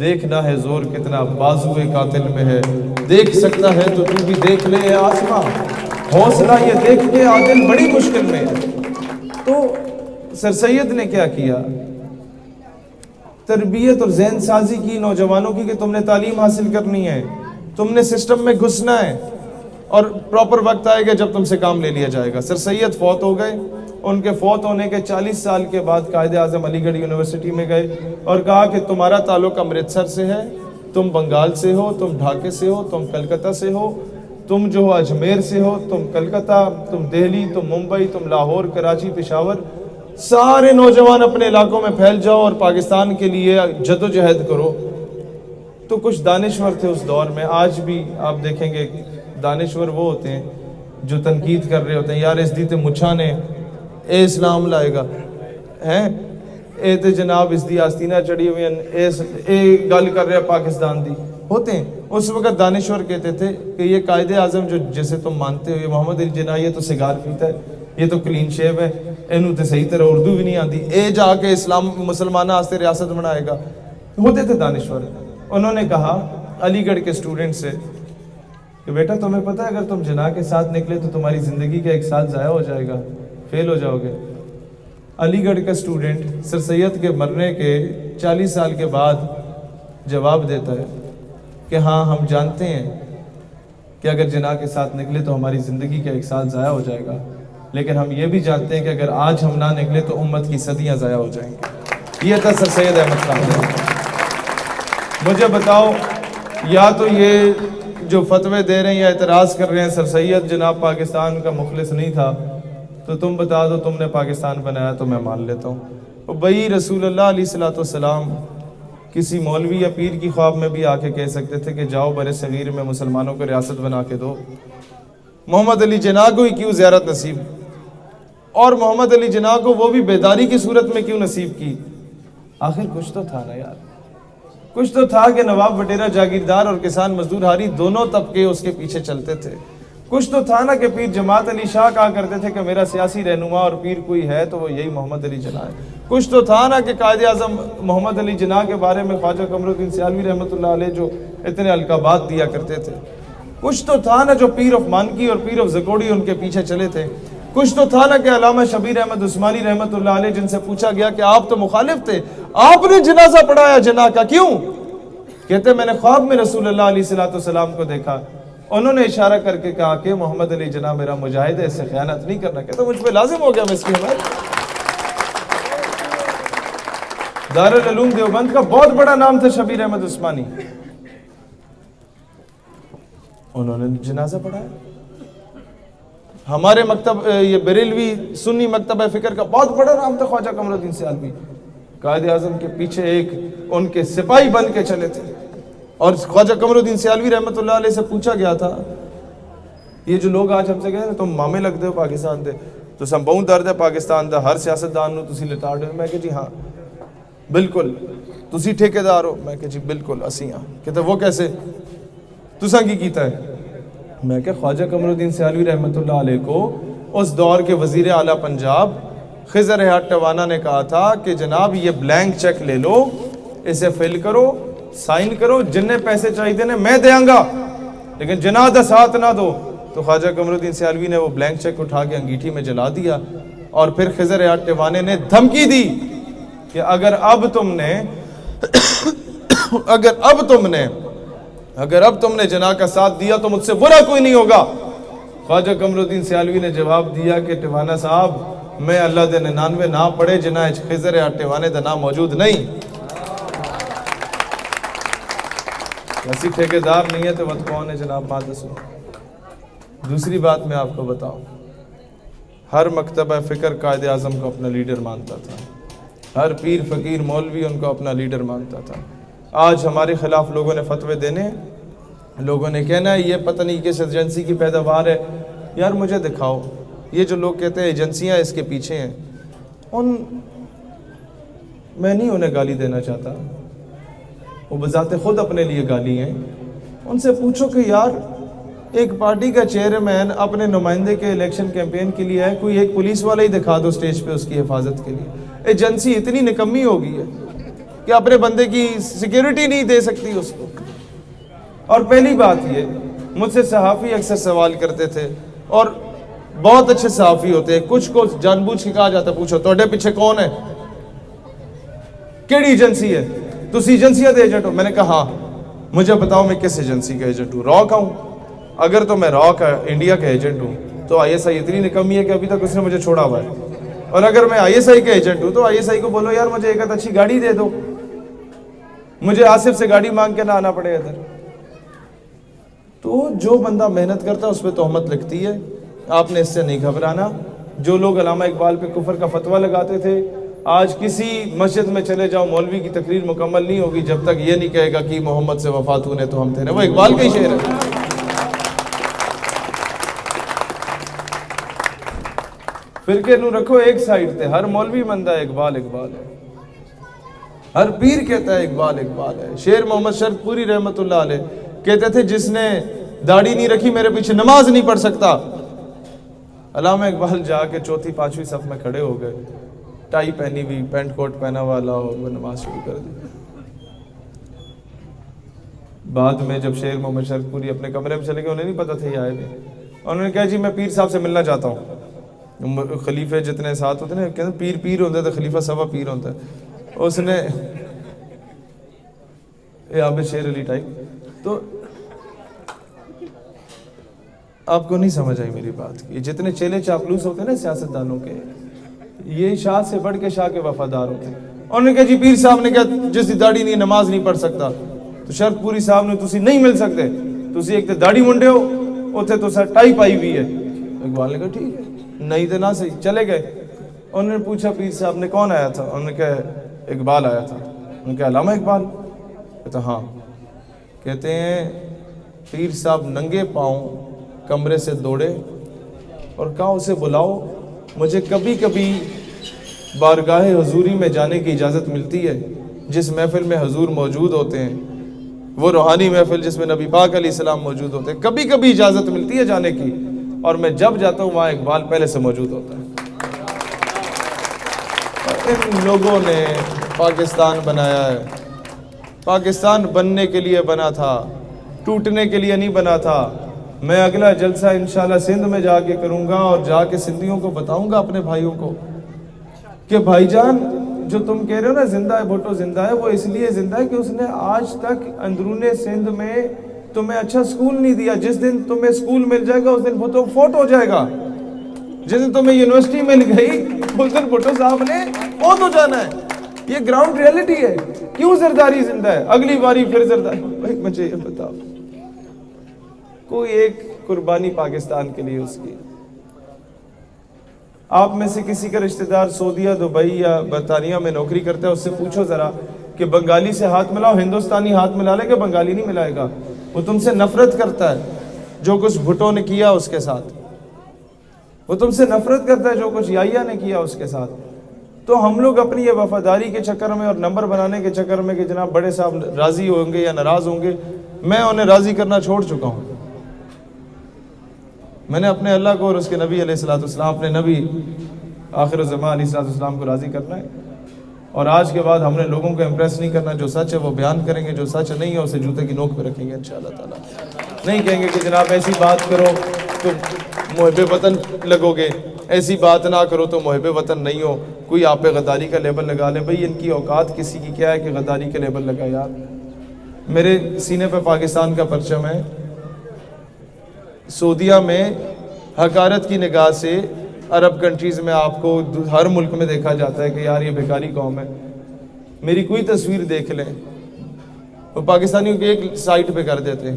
دیکھنا ہے زور کتنا بازوئے قاتل میں ہے، دیکھ سکتا ہے تو بھی دیکھ لے اے آسماں، حوصلہ یہ دیکھ کے عادل بڑی مشکل میں ہے۔ تو سر سید نے کیا کیا؟ تربیت اور ذہن سازی کی نوجوانوں کی کہ تم نے تعلیم حاصل کرنی ہے، تم نے سسٹم میں گھسنا ہے، اور پراپر وقت آئے گا جب تم سے کام لے لیا جائے گا۔ سر سید فوت ہو گئے، ان کے فوت ہونے کے 40 سال کے بعد قائد اعظم علی گڑھ یونیورسٹی میں گئے اور کہا کہ تمہارا تعلق امرتسر سے ہے، تم بنگال سے ہو، تم ڈھاکے سے ہو، تم کلکتہ سے ہو، تم جو ہو اجمیر سے ہو، تم کلکتہ، تم دہلی، تم ممبئی، تم لاہور، کراچی، پشاور، سارے نوجوان اپنے علاقوں میں پھیل جاؤ اور پاکستان کے لیے جدوجہد کرو۔ تو کچھ دانشور تھے اس دور میں، آج بھی آپ دیکھیں گے دانشور وہ ہوتے ہیں جو تنقید کر رہے ہوتے ہیں، یار اس دی تے مچھا نے اے اسلام لائے گا ہیں، اے تے جناب اس دی آستینہ چڑھی ہوئی ہیں، اے گل کر رہے پاکستان دی ہوتے ہیں۔ اس وقت دانشور کہتے تھے کہ یہ قائد اعظم جو جسے تم مانتے ہو، یہ محمد علی جناح، یہ تو سگار پیتا ہے، یہ تو کلین شیو ہے، انہوں تے صحیح طرح اردو بھی نہیں آتی، اے جا کے اسلام مسلمانہ آستے ریاست بنائے گا، ہوتے تھے دانشور۔ انہوں نے کہا علی گڑھ کے اسٹوڈنٹ سے کہ بیٹا تمہیں پتہ ہے اگر تم جناح کے ساتھ نکلے تو تمہاری زندگی کا 1 سال ضائع ہو جائے گا، فیل ہو جاؤ گے۔ علی گڑھ کا اسٹوڈنٹ سر سید کے مرنے کے 40 سال کے بعد جواب دیتا ہے کہ ہاں ہم جانتے ہیں کہ اگر جناح کے ساتھ نکلے تو ہماری زندگی کا 1 سال ضائع ہو جائے گا، لیکن ہم یہ بھی جانتے ہیں کہ اگر آج ہم نہ نکلے تو امت کی صدیاں ضائع ہو جائیں گی۔ یہ تھا سر سید احمد خان۔ مجھے بتاؤ، یا تو یہ جو فتوے دے رہے ہیں یا اعتراض کر رہے ہیں سر سید جناب پاکستان کا مخلص نہیں تھا، تو تم بتا دو تم نے پاکستان بنایا تو میں مان لیتا ہوں۔ بھائی رسول اللہ علیہ الصلوۃ والسلام کسی مولوی یا پیر کی خواب میں بھی آ کے کہہ سکتے تھے کہ جاؤ بر صغیر میں مسلمانوں کو ریاست بنا کے دو. محمد علی جناح کو ہی کیوں زیارت نصیب, اور محمد علی جناح کو وہ بھی بیداری کی صورت میں کیوں نصیب کی؟ آخر کچھ تو تھا نا یار, کچھ تو تھا کہ نواب وٹیرا جاگیردار اور کسان مزدور ہاری دونوں طبقے اس کے پیچھے چلتے تھے. کچھ تو تھا نا کہ پیر جماعت علی شاہ کہا کرتے تھے کہ میرا سیاسی رہنما اور پیر کوئی ہے تو وہ یہی محمد علی جناح ہے. کچھ تو تھا نا کہ قائد اعظم محمد علی جناح کے بارے میں خواجہ قمر الدین سیالوی رحمۃ اللہ علیہ جو اتنے القابات دیا کرتے تھے. کچھ تو تھا نا جو پیر آف مانکی اور پیر آف زکوڑی ان کے پیچھے چلے تھے. کچھ تو تھا نا کہ علامہ شبیر احمد عثمانی رحمۃ اللہ علیہ جن سے پوچھا گیا کہ آپ تو مخالف تھے, آپ نے جنازہ پڑھایا جناح کا, کیوں؟ کہتے میں نے خواب میں رسول اللہ علیہ الصلوۃ والسلام کو دیکھا, انہوں نے اشارہ کر کے کہا کہ محمد علی جناح میرا مجاہد ہے, اس سے خیانت نہیں کرنا. کہتا مجھ پہ لازم ہو گیا میں اس کی حمایت. دارالعلوم دیوبند کا بہت بڑا نام تھا شبیر احمد عثمانی, انہوں نے جنازہ پڑھایا. ہمارے مکتب یہ بریلوی سنی مکتبہ فکر کا بہت بڑا نام تھا خواجہ قمر الدین سیالوی, قائد اعظم کے پیچھے ایک ان کے سپاہی بن کے چلے تھے. اور خواجہ قمر الدین سیالوی رحمۃ اللہ علیہ سے پوچھا گیا تھا, یہ جو لوگ آج ہم سے کہہ رہے تم مامے لگتے ہو پاکستان دے, تو سم بہت درد ہے پاکستان دا, ہر سیاستدان نو تسی لٹاڑ ہو. میں کہ جی ہاں بالکل, تسی ٹھیکیدار ہو. میں کہ جی بالکل اسی ہاں. کہتے وہ کیسے, تساں کی کیتا ہے؟ میں کہ خواجہ قمر الدین سیالوی رحمۃ اللہ علیہ کو اس دور کے وزیر اعلیٰ پنجاب خضر حیات ٹوانا نے کہا تھا کہ جناب یہ بلینک چیک لے لو, اسے فل کرو, سائن کرو, جننے پیسے چاہیے نے میں دیاں گا, لیکن جناح دا ساتھ نہ دو. تو خواجہ قمر الدین سیالوی نے وہ بلینک چیک اٹھا کے انگیٹھی میں جلا دیا, اور پھر خضر حیات ٹوانے نے دھمکی دی کہ اگر اب تم نے جناح کا ساتھ دیا تو مجھ سے برا کوئی نہیں ہوگا. خواجہ قمر الدین سیالوی نے جواب دیا کہ ٹوانا صاحب میں اللہ دے 99 نہ پڑھے جناح خضر حیات ٹوانے دا نام موجود نہیں. ایسی ٹھیکیدار نہیں ہے تو وقت کون ہے جناب بات دسو. دوسری بات میں آپ کو بتاؤں, ہر مکتبہ فکر قائد اعظم کو اپنا لیڈر مانتا تھا, ہر پیر فقیر مولوی ان کو اپنا لیڈر مانتا تھا. آج ہمارے خلاف لوگوں نے فتوے دینے, لوگوں نے کہنا ہے یہ پتہ نہیں کس ایجنسی کی پیداوار ہے. یار مجھے دکھاؤ, یہ جو لوگ کہتے ہیں ایجنسیاں اس کے پیچھے ہیں, میں نہیں انہیں گالی دینا چاہتا, وہ بذات خود اپنے لیے گالی ہیں. ان سے پوچھو کہ یار ایک پارٹی کا چیئرمین اپنے نمائندے کے الیکشن کیمپین کے لیے ہے, کوئی ایک پولیس والا ہی دکھا دو سٹیج پہ اس کی حفاظت کے لیے. ایجنسی اتنی نکمی ہو گئی ہے کہ اپنے بندے کی سیکیورٹی نہیں دے سکتی اس کو. اور پہلی بات یہ, مجھ سے صحافی اکثر سوال کرتے تھے, اور بہت اچھے صحافی ہوتے ہیں, کچھ کو جان بوجھ کے کہا جاتا ہے پوچھو توڑے پیچھے کون ہے, کیڑی ایجنسی ہے, تسی ایجنسیاں دے ایجنٹ ہو. میں نے کہا ہاں مجھے بتاؤ میں کس ایجنسی کا ایجنٹ ہوں. را کا ہوں. اگر تو میں را کا انڈیا کا ایجنٹ ہوں تو آئی ایس آئی اتنی نکمی ہے کہ ابھی تک اس نے مجھے چھوڑا ہوا ہے. اور اگر میں آئی ایس آئی کا ایجنٹ ہوں تو آئی ایس آئی کو بولو یار مجھے ایک اچھی گاڑی دے دو, مجھے آصف سے گاڑی مانگ کے نہ آنا پڑے ادھر. تو جو بندہ محنت کرتا ہے اس پہ تہمت لگتی ہے, آپ نے اس سے نہیں گھبرانا. جو لوگ علامہ اقبال پہ کفر کا فتویٰ لگاتے تھے, آج کسی مسجد میں چلے جاؤ مولوی کی تقریر مکمل نہیں ہوگی جب تک یہ نہیں کہے گا کہ محمد سے وفات ہونے تو ہم تھے. وہ اقبال کا ہی شعر ہے. فرقے نو رکھو ایک سائیڈ تے, ہر مولوی مندہ اقبال اقبال ہے, ہر پیر کہتا ہے اقبال اقبال ہے. شیر محمد شرف پوری رحمت اللہ علیہ کہتے تھے جس نے داڑھی نہیں رکھی میرے پیچھے نماز نہیں پڑھ سکتا. علامہ اقبال جا کے چوتھی پانچویں صف میں کھڑے ہو گئے, ٹائی پہنی ہوئی, پینٹ کوٹ پہنا والا, اور وہ نماز شروع کر دی. بعد میں جب شیر محمد شرف پوری اپنے کمرے میں چلے گئے, انہیں نہیں پتا تھا یہ آئے گے, انہوں نے کہا جی میں پیر صاحب سے ملنا چاہتا ہوں. خلیفے جتنے ساتھ ہوتے ہیں کہتے ہیں پیر ہوتا ہے تو خلیفہ سوا پیر ہوتا ہے. اس نے عابد شیر علی ٹائپ. تو آپ کو نہیں سمجھ آئی میری بات کی, جتنے چیلے چاپلوس ہوتے ہیں نا سیاستدانوں کے, یہ شاہ سے بڑھ کے شاہ کے وفادار ہوتے ہیں. انہوں نے کہا جی پیر صاحب نے کہا جس دی داڑھی نہیں نماز نہیں پڑھ سکتا. تو شرف پوری صاحب نے تسی نہیں مل سکتے, تسی ایک تے داڑھی منڈے ہو, اتنے تو سر ٹائی پائی ہوئی ہے. اقبال نے کہا ٹھیک ہے, نہیں تو نہ صحیح. چلے گئے. انہوں نے پوچھا پیر صاحب نے کون آیا تھا, انہوں نے کہا اقبال آیا تھا. انہوں نے کہا علامہ اقبال. کہتا ہاں. کہتے ہیں پیر صاحب ننگے پاؤں کمرے سے دوڑے اور کہا اسے بلاؤ, مجھے کبھی کبھی بارگاہ حضوری میں جانے کی اجازت ملتی ہے, جس محفل میں حضور موجود ہوتے ہیں, وہ روحانی محفل جس میں نبی پاک علیہ السلام موجود ہوتے ہیں, کبھی کبھی اجازت ملتی ہے جانے کی, اور میں جب جاتا ہوں وہاں اقبال پہلے سے موجود ہوتا ہے. ان لوگوں نے پاکستان بنایا ہے. پاکستان بننے کے لیے بنا تھا, ٹوٹنے کے لیے نہیں بنا تھا. میں اگلا جلسہ انشاءاللہ سندھ میں جا کے کروں گا, اور جا کے سندھیوں کو بتاؤں گا, اپنے بھائیوں کو, کہ بھائی جان جو تم کہہ رہے ہو نا زندہ ہے, بھٹو زندہ ہے, وہ اس لیے زندہ ہے کہ اس نے آج تک اندرون سندھ میں تمہیں اچھا سکول نہیں دیا. جس دن تمہیں سکول مل جائے گا اس دن بھٹو فوت ہو جائے گا. جس دن تمہیں یونیورسٹی مل گئی اس دن بھٹو صاحب نے فوت ہو جانا ہے. یہ گراؤنڈ ریئلٹی ہے. کیوں زرداری زندہ ہے؟ اگلی باری پھر زرداری. بھائی مجھے یہ بتاؤ, کوئی ایک قربانی پاکستان کے لیے اس کی. آپ میں سے کسی کا رشتہ دار سعودیہ, دبئی یا برطانیہ میں نوکری کرتا ہے, اس سے پوچھو ذرا کہ بنگالی سے ہاتھ ملاؤ, ہندوستانی ہاتھ ملا لے گا, بنگالی نہیں ملائے گا. وہ تم سے نفرت کرتا ہے جو کچھ بھٹو نے کیا اس کے ساتھ. وہ تم سے نفرت کرتا ہے جو کچھ یایا نے کیا اس کے ساتھ. تو ہم لوگ اپنی یہ وفاداری کے چکر میں اور نمبر بنانے کے چکر میں کہ جناب بڑے صاحب راضی ہوں گے یا ناراض ہوں گے, میں انہیں راضی کرنا چھوڑ چکا ہوں. میں نے اپنے اللہ کو اور اس کے نبی علیہ الصلوۃ والسلام, اپنے نبی آخر الزمان علیہ الصلوۃ والسلام کو راضی کرنا ہے. اور آج کے بعد ہم نے لوگوں کو امپریس نہیں کرنا. جو سچ ہے وہ بیان کریں گے, جو سچ نہیں ہے اسے جوتے کی نوک پہ رکھیں گے انشاءاللہ تعالیٰ. نہیں کہیں گے کہ جناب ایسی بات کرو تو محب وطن لگو گے, ایسی بات نہ کرو تو محب وطن نہیں ہو. کوئی آپ پہ غداری کا لیبل لگا لے. بھئی ان کی اوقات کسی کی کیا ہے کہ غداری کا لیبل لگا. یار میرے سینے پہ پاکستان کا پرچم ہے. سعودیہ میں حقارت کی نگاہ سے عرب کنٹریز میں آپ کو ہر ملک میں دیکھا جاتا ہے کہ یار یہ بھیکاری قوم ہے. میری کوئی تصویر دیکھ لیں, وہ پاکستانیوں کے ایک سائٹ پہ کر دیتے ہیں.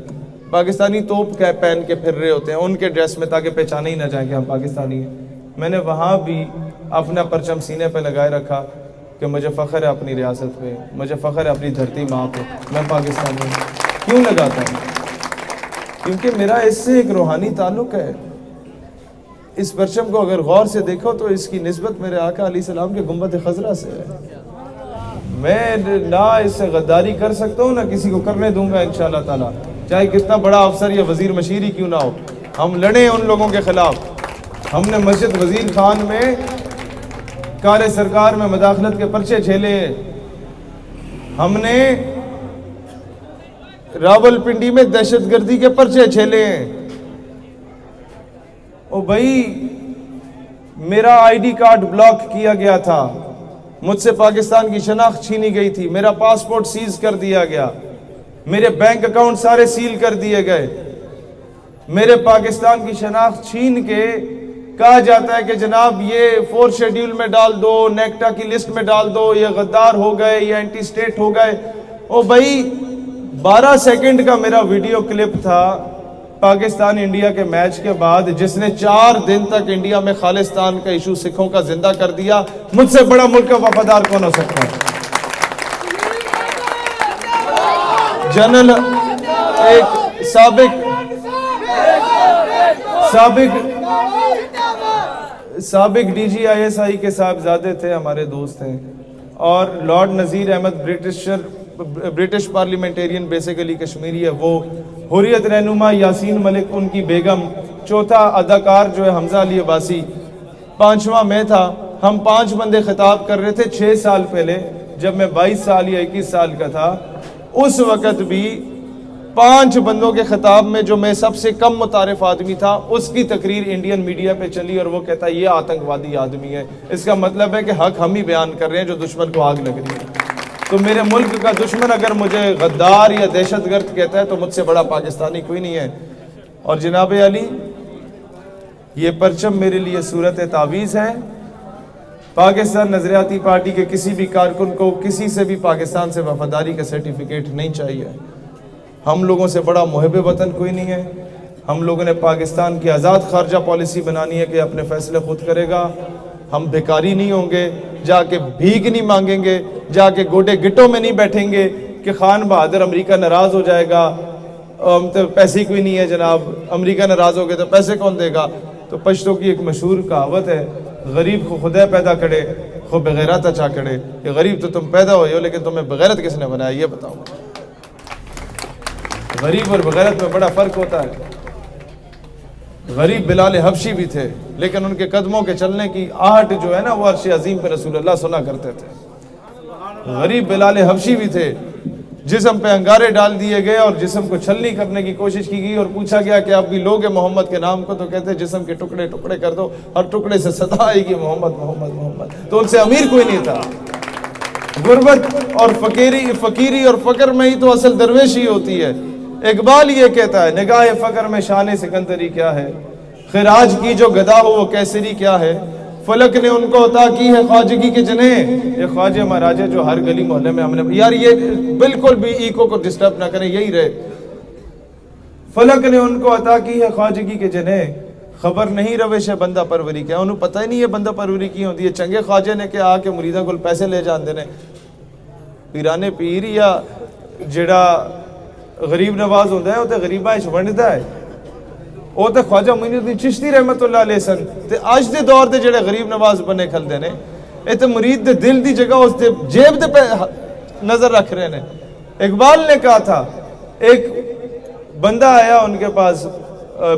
پاکستانی توپ پہن کے پھر رہے ہوتے ہیں ان کے ڈریس میں, تاکہ پہچانے ہی نہ جائیں کہ ہم پاکستانی ہیں. میں نے وہاں بھی اپنا پرچم سینے پہ لگائے رکھا کہ مجھے فخر ہے اپنی ریاست پہ, مجھے فخر ہے اپنی دھرتی ماں پہ, میں پاکستانی ہوں. کیوں لگاتا ہوں؟ کیونکہ میرا اس سے ایک روحانی تعلق ہے. اس پرچم کو اگر غور سے دیکھو تو اس کی نسبت میرے آقا علیہ السلام کے گنبد خضرا سے ہے. میں نہ اس سے غداری کر سکتا ہوں, نہ کسی کو کرنے دوں گا انشاءاللہ تعالیٰ, چاہے کتنا بڑا افسر یا وزیر مشیر ہی کیوں نہ ہو. ہم لڑیں ان لوگوں کے خلاف. ہم نے مسجد وزیر خان میں کار سرکار میں مداخلت کے پرچے جھیلے. ہم نے راول پنڈی میں دہشت گردی کے پرچے جھیلے ہیں. او بھائی میرا آئی ڈی کارڈ بلاک کیا گیا تھا, مجھ سے پاکستان کی شناخت چھینی گئی تھی, میرا پاسپورٹ سیز کر دیا گیا, میرے بینک اکاؤنٹ سارے سیل کر دیے گئے, میرے پاکستان کی شناخت چھین کے کہا جاتا ہے کہ جناب یہ 4 شیڈیول میں ڈال دو, نیکٹا کی لسٹ میں ڈال دو, یہ غدار ہو گئے, یہ اینٹی سٹیٹ ہو گئے. او بھائی 12 سیکنڈ کا میرا ویڈیو کلپ تھا پاکستان انڈیا کے میچ کے بعد, جس نے 4 دن تک انڈیا میں خالصتان کا ایشو سکھوں کا زندہ کر دیا. مجھ سے بڑا ملک کا وفادار کون ہو سکتا ہے؟ جنرل ایک سابق D G I S I کے صاحبزادے تھے, ہمارے دوست ہیں, اور Lord Nazir Ahmed British parliamentarian, basically Kashmiri ہے وہ. حریت رہنما یاسین ملک ان کی بیگم. چوتھا اداکار جو ہے حمزہ علی عباسی. 5واں میں تھا. ہم 5 بندے خطاب کر رہے تھے 6 سال پہلے, جب میں 22 سال یا 21 سال کا تھا. اس وقت بھی 5 بندوں کے خطاب میں جو میں سب سے کم متعارف آدمی تھا, اس کی تقریر انڈین میڈیا پہ چلی, اور وہ کہتا ہے یہ آتنکوادی آدمی ہے. اس کا مطلب ہے کہ حق ہم ہی بیان کر رہے ہیں جو دشمن کو آگ لگ رہی ہے. تو میرے ملک کا دشمن اگر مجھے غدار یا دہشت گرد کہتا ہے تو مجھ سے بڑا پاکستانی کوئی نہیں ہے. اور جناب علی, یہ پرچم میرے لیے صورت تعویذ ہے. پاکستان نظریاتی پارٹی کے کسی بھی کارکن کو کسی سے بھی پاکستان سے وفاداری کا سرٹیفکیٹ نہیں چاہیے. ہم لوگوں سے بڑا محب وطن کوئی نہیں ہے. ہم لوگوں نے پاکستان کی آزاد خارجہ پالیسی بنانی ہے کہ اپنے فیصلے خود کرے گا. ہم بھیکاری نہیں ہوں گے, جا کے بھیک نہیں مانگیں گے, جا کے گوڈے گٹوں میں نہیں بیٹھیں گے کہ خان بہادر امریکہ ناراض ہو جائے گا، تو پیسے کوئی نہیں ہے جناب، امریکہ ناراض ہو گئے تو پیسے کون دے گا؟ تو پشتوں کی ایک مشہور کہاوت ہے، غریب کو خدا پیدا کرے خو بغیرت اچھا کرے، کہ غریب تو تم پیدا ہوئے ہو لیکن تمہیں بغیرت کس نے بنایا، یہ بتاؤ۔ غریب اور بغیرت میں بڑا فرق ہوتا ہے۔ غریب بلال حبشی بھی تھے لیکن ان کے قدموں کے چلنے کی آہٹ جو ہے نا وہ عرش عظیم پہ رسول اللہ سنا کرتے تھے۔ غریب بلال حبشی بھی تھے، جسم پہ انگارے ڈال دیے گئے اور جسم کو چھلنی کرنے کی کوشش کی گئی اور پوچھا گیا کہ آپ بھی لوگ محمد کے نام کو، تو کہتے جسم کے ٹکڑے ٹکڑے کر دو، ہر ٹکڑے سے صدا آئے گی محمد محمد محمد۔ تو ان سے امیر کوئی نہیں تھا۔ غربت اور فقیری اور فقر میں ہی تو اصل درویشی ہوتی ہے۔ اقبال یہ کہتا ہے، نگاہ فقر میں شان سکندری کیا ہے، خراج کی جو گدا ہو وہ کیسری کیا ہے، فلک نے ان کو عطا کی ہے خواجگی کے جنہیں، یہ خواجہ مہاراجہ جو ہر گلی محلے میں ہم نے، یار یہ بالکل بھی ایکو کو ڈسٹرب نہ کریں، یہی رہے۔ فلک نے ان کو عطا کی ہے خواجگی کے جنہیں، خبر نہیں روش ہے بندہ پروری کیا، انہوں پتہ ہی نہیں ہے بندہ پروری کی ہوتی ہے۔ چنگے خواجہ نے کہ آ کے مریدہ کو پیسے لے جان دینے، پیرانے پیر یا جڑا غریب نواز ہوتا ہے وہ تو غریباں اچ ونڈدا ہے، وہ تو خواجہ معین الدین چشتی رحمت اللہ علیہ سن، تے اج دے دور دے جڑے غریب نواز بنے کھلدے نے اے تے مرید دے دل دی جگہ اس دے جیب دے پہ نظر رکھ رہے نے۔ اقبال نے کہا تھا، ایک بندہ آیا ان کے پاس،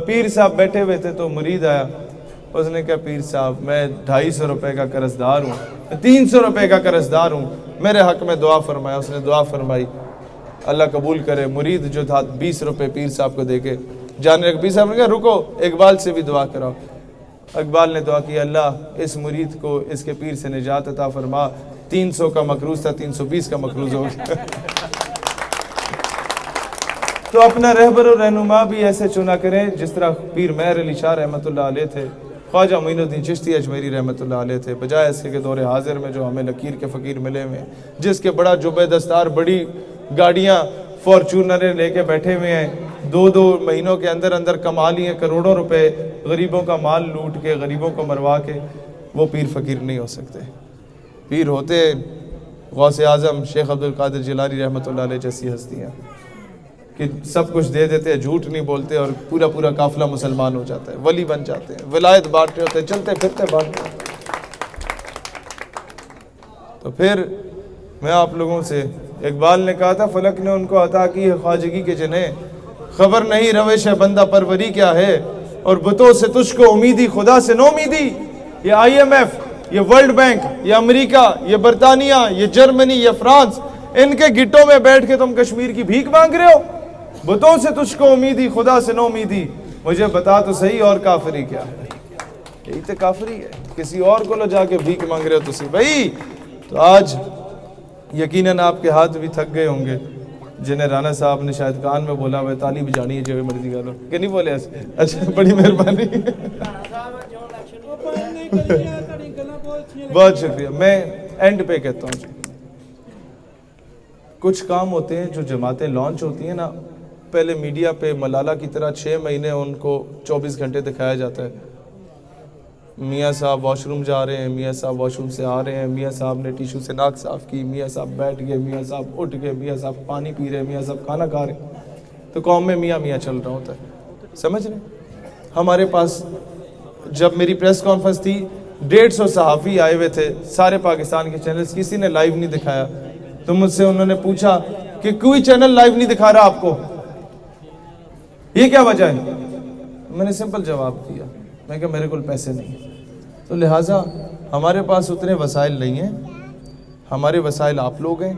پیر صاحب بیٹھے ہوئے تھے تو مرید آیا، اس نے کہا پیر صاحب میں 250 روپے کا قرض دار ہوں، 300 روپے کا قرض دار ہوں، میرے حق میں دعا فرمایا۔ اس نے دعا فرمائی، اللہ قبول کرے۔ مرید جو تھا 20 روپے پیر صاحب کو دے کے جانے لگا۔ پیر صاحب نے کہا رکو، اقبال سے بھی دعا کراؤ۔ اقبال نے دعا کی، اللہ اس مرید کو اس کے پیر سے نجات عطا فرما، 300 کا مقروض تھا 320 کا مقروض ہو گیا۔ تو اپنا رہبر و رہنما بھی ایسے چنا کریں جس طرح پیر مہر علی شاہ رحمۃ اللہ علیہ تھے، خواجہ معین الدین چشتی اجمیری رحمۃ اللہ علیہ تھے، بجائے اس کے دور حاضر میں جو ہمیں لکیر کے فقیر ملے ہوئے ہیں، جس کے بڑا جبہ دستار، بڑی گاڑیاں فارچونریں لے کے بیٹھے ہوئے ہیں، 2 مہینوں کے اندر اندر کما لیے کروڑوں روپے، غریبوں کا مال لوٹ کے، غریبوں کو مروا کے، وہ پیر فقیر نہیں ہو سکتے۔ پیر ہوتے غوث اعظم شیخ عبد القادر جیلانی رحمۃ اللہ علیہ جیسی ہستیاں کہ سب کچھ دے دیتے، جھوٹ نہیں بولتے اور پورا قافلہ مسلمان ہو جاتا ہے، ولی بن جاتے ہیں، ولایت بانٹتے ہوتے ہیں، چلتے پھرتے بانٹتے ہیں۔ تو پھر میں آپ لوگوں سے، اقبال نے کہا تھا فلک نے ان کو عطا کی ہے خواجگی کے جنہیں، خبر نہیں روش ہے بندہ پروری کیا ہے، اور بتوں سے تجھ کو امیدی خدا سے نو امیدی۔ یہ IMF، یہ ورلڈ بینک، یہ امریکہ، یہ برطانیہ، یہ جرمنی، یہ فرانس، ان کے گٹوں میں بیٹھ کے تم کشمیر کی بھیک مانگ رہے ہو۔ بتوں سے تجھ کو امیدی خدا سے نو امیدی، مجھے بتا تو صحیح اور کافری کیا ہے۔ یہی تو کافری ہے، کسی اور کو لو جا کے بھیک مانگ رہے ہو تسی بھائی۔ تو آج یقیناً آپ کے ہاتھ بھی تھک گئے ہوں گے، جنہیں رانا صاحب نے شاید کان میں بولا ہوئے تالی بھی جانی ہے جو مرضی کرو کہ نہیں بولے ایسے؟ اچھا، بڑی مہربانی، بہت شکریہ۔ میں اینڈ پہ کہتا ہوں، کچھ کام ہوتے ہیں جو جماعتیں لانچ ہوتی ہیں نا، پہلے میڈیا پہ ملالہ کی طرح 6 مہینے ان کو 24 گھنٹے دکھایا جاتا ہے، میاں صاحب واش روم جا رہے ہیں، میاں صاحب واش روم سے آ رہے ہیں، میاں صاحب نے ٹیشو سے ناک صاف کی، میاں صاحب بیٹھ گئے، میاں صاحب اٹھ گئے، میاں صاحب پانی پی رہے، میاں صاحب کھانا کھا رہے ہیں، تو قوم میں میاں میاں چل رہا ہوتا ہے، سمجھ رہے ہیں؟ ہمارے پاس جب میری پریس کانفرنس تھی 150 صحافی آئے ہوئے تھے، سارے پاکستان کے چینلز، کسی نے لائیو نہیں دکھایا، تو مجھ سے انہوں نے پوچھا کہ کوئی چینل لائیو نہیں دکھا رہا آپ کو، یہ کیا وجہ ہے؟ میں نے سمپل جواب دیا، میں کہا میرے کول پیسے نہیں، تو لہٰذا ہمارے پاس اتنے وسائل نہیں ہیں، ہمارے وسائل آپ لوگ ہیں۔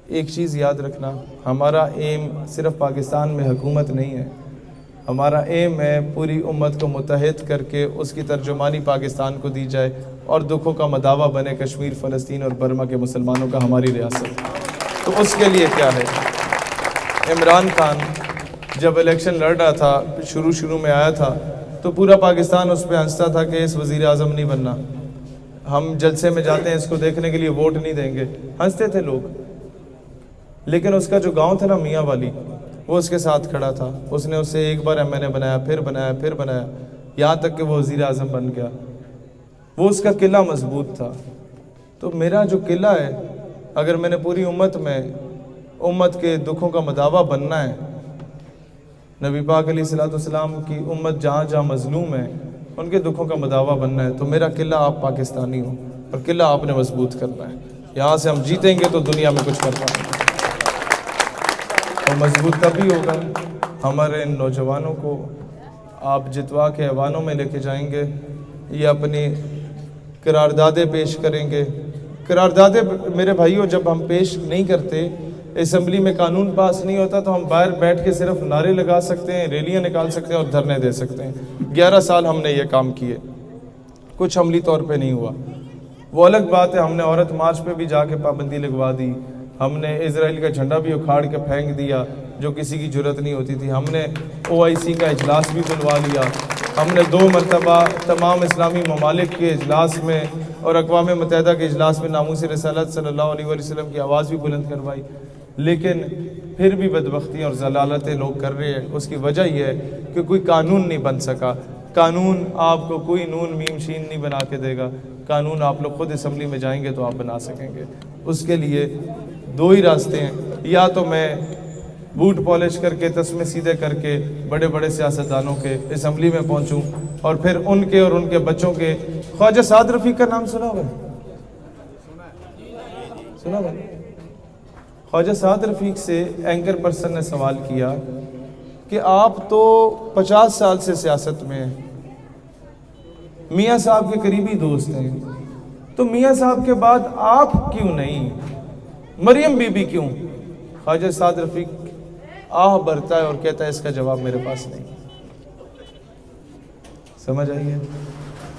ایک چیز یاد رکھنا، ہمارا ایم صرف پاکستان میں حکومت نہیں ہے، ہمارا ایم ہے پوری امت کو متحد کر کے اس کی ترجمانی پاکستان کو دی جائے اور دکھوں کا مداوع بنے کشمیر، فلسطین اور برما کے مسلمانوں کا، ہماری ریاست۔ تو اس کے لیے کیا ہے، عمران خان جب الیکشن لڑ رہا تھا، شروع میں آیا تھا تو پورا پاکستان اس پہ ہنستا تھا کہ اس وزیر اعظم نہیں بننا، ہم جلسے میں جاتے ہیں اس کو دیکھنے کے لیے ووٹ نہیں دیں گے، ہنستے تھے لوگ۔ لیکن اس کا جو گاؤں تھا نا میاں والی، وہ اس کے ساتھ کھڑا تھا، اس نے اسے ایک بار MNA بنایا، پھر بنایا، یہاں تک کہ وہ وزیر اعظم بن گیا۔ وہ اس کا قلعہ مضبوط تھا۔ تو میرا جو قلعہ ہے، اگر میں نے پوری امت کے دکھوں کا مداوا بننا ہے، نبی پاک علیہ الصلوۃ والسلام کی امت جہاں جہاں مظلوم ہے ان کے دکھوں کا مداوا بننا ہے، تو میرا قلعہ آپ پاکستانی ہو اور قلعہ آپ نے مضبوط کرنا ہے۔ یہاں سے ہم جیتیں گے تو دنیا میں کچھ کر پائیں گے، اور مضبوط تبھی ہوگا۔ ہمارے ان نوجوانوں کو آپ جتوا کے ایوانوں میں لے کے جائیں گے، یہ اپنی قراردادیں پیش کریں گے۔ قراردادیں میرے بھائیوں جب ہم پیش نہیں کرتے، اسمبلی میں قانون پاس نہیں ہوتا، تو ہم باہر بیٹھ کے صرف نعرے لگا سکتے ہیں، ریلیاں نکال سکتے ہیں اور دھرنے دے سکتے ہیں۔ 11 سال ہم نے یہ کام کیے، کچھ عملی طور پہ نہیں ہوا۔ وہ الگ بات ہے، ہم نے عورت مارچ پہ بھی جا کے پابندی لگوا دی، ہم نے اسرائیل کا جھنڈا بھی اکھاڑ کے پھینک دیا جو کسی کی جرت نہیں ہوتی تھی، ہم نے OIC کا اجلاس بھی بلوا لیا، ہم نے 2 مرتبہ تمام اسلامی ممالک کے اجلاس میں اور اقوام متحدہ کے اجلاس میں ناموس رسالت صلی اللہ علیہ وسلم کی آواز بھی بلند کروائی، لیکن پھر بھی بدبختی اور ضلالتیں لوگ کر رہے ہیں۔ اس کی وجہ یہ ہے کہ کوئی قانون نہیں بن سکا۔ قانون آپ کو کوئی نون میم شین نہیں بنا کے دے گا، قانون آپ لوگ خود اسمبلی میں جائیں گے تو آپ بنا سکیں گے۔ اس کے لیے 2 ہی راستے ہیں، یا تو میں بوٹ پالش کر کے تسمے سیدھے کر کے بڑے بڑے سیاستدانوں کے اسمبلی میں پہنچوں، اور پھر ان کے اور ان کے بچوں کے خواجہ سعد رفیق کا نام سنا ہوگا؟ سنا ہوگا؟ خواجہ سعد رفیق سے اینکر پرسن نے سوال کیا کہ آپ تو 50 سال سے سیاست میں ہیں، میاں صاحب کے قریبی دوست ہیں، تو میاں صاحب کے بعد آپ کیوں نہیں، مریم بی بی کیوں؟ خواجہ سعد رفیق آہ بھرتا ہے اور کہتا ہے اس کا جواب میرے پاس نہیں۔ سمجھ آئیے؟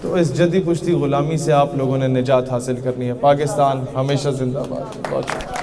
تو اس جدی پشتی غلامی سے آپ لوگوں نے نجات حاصل کرنی ہے۔ پاکستان ہمیشہ زندہ باد۔ بہت شکریہ۔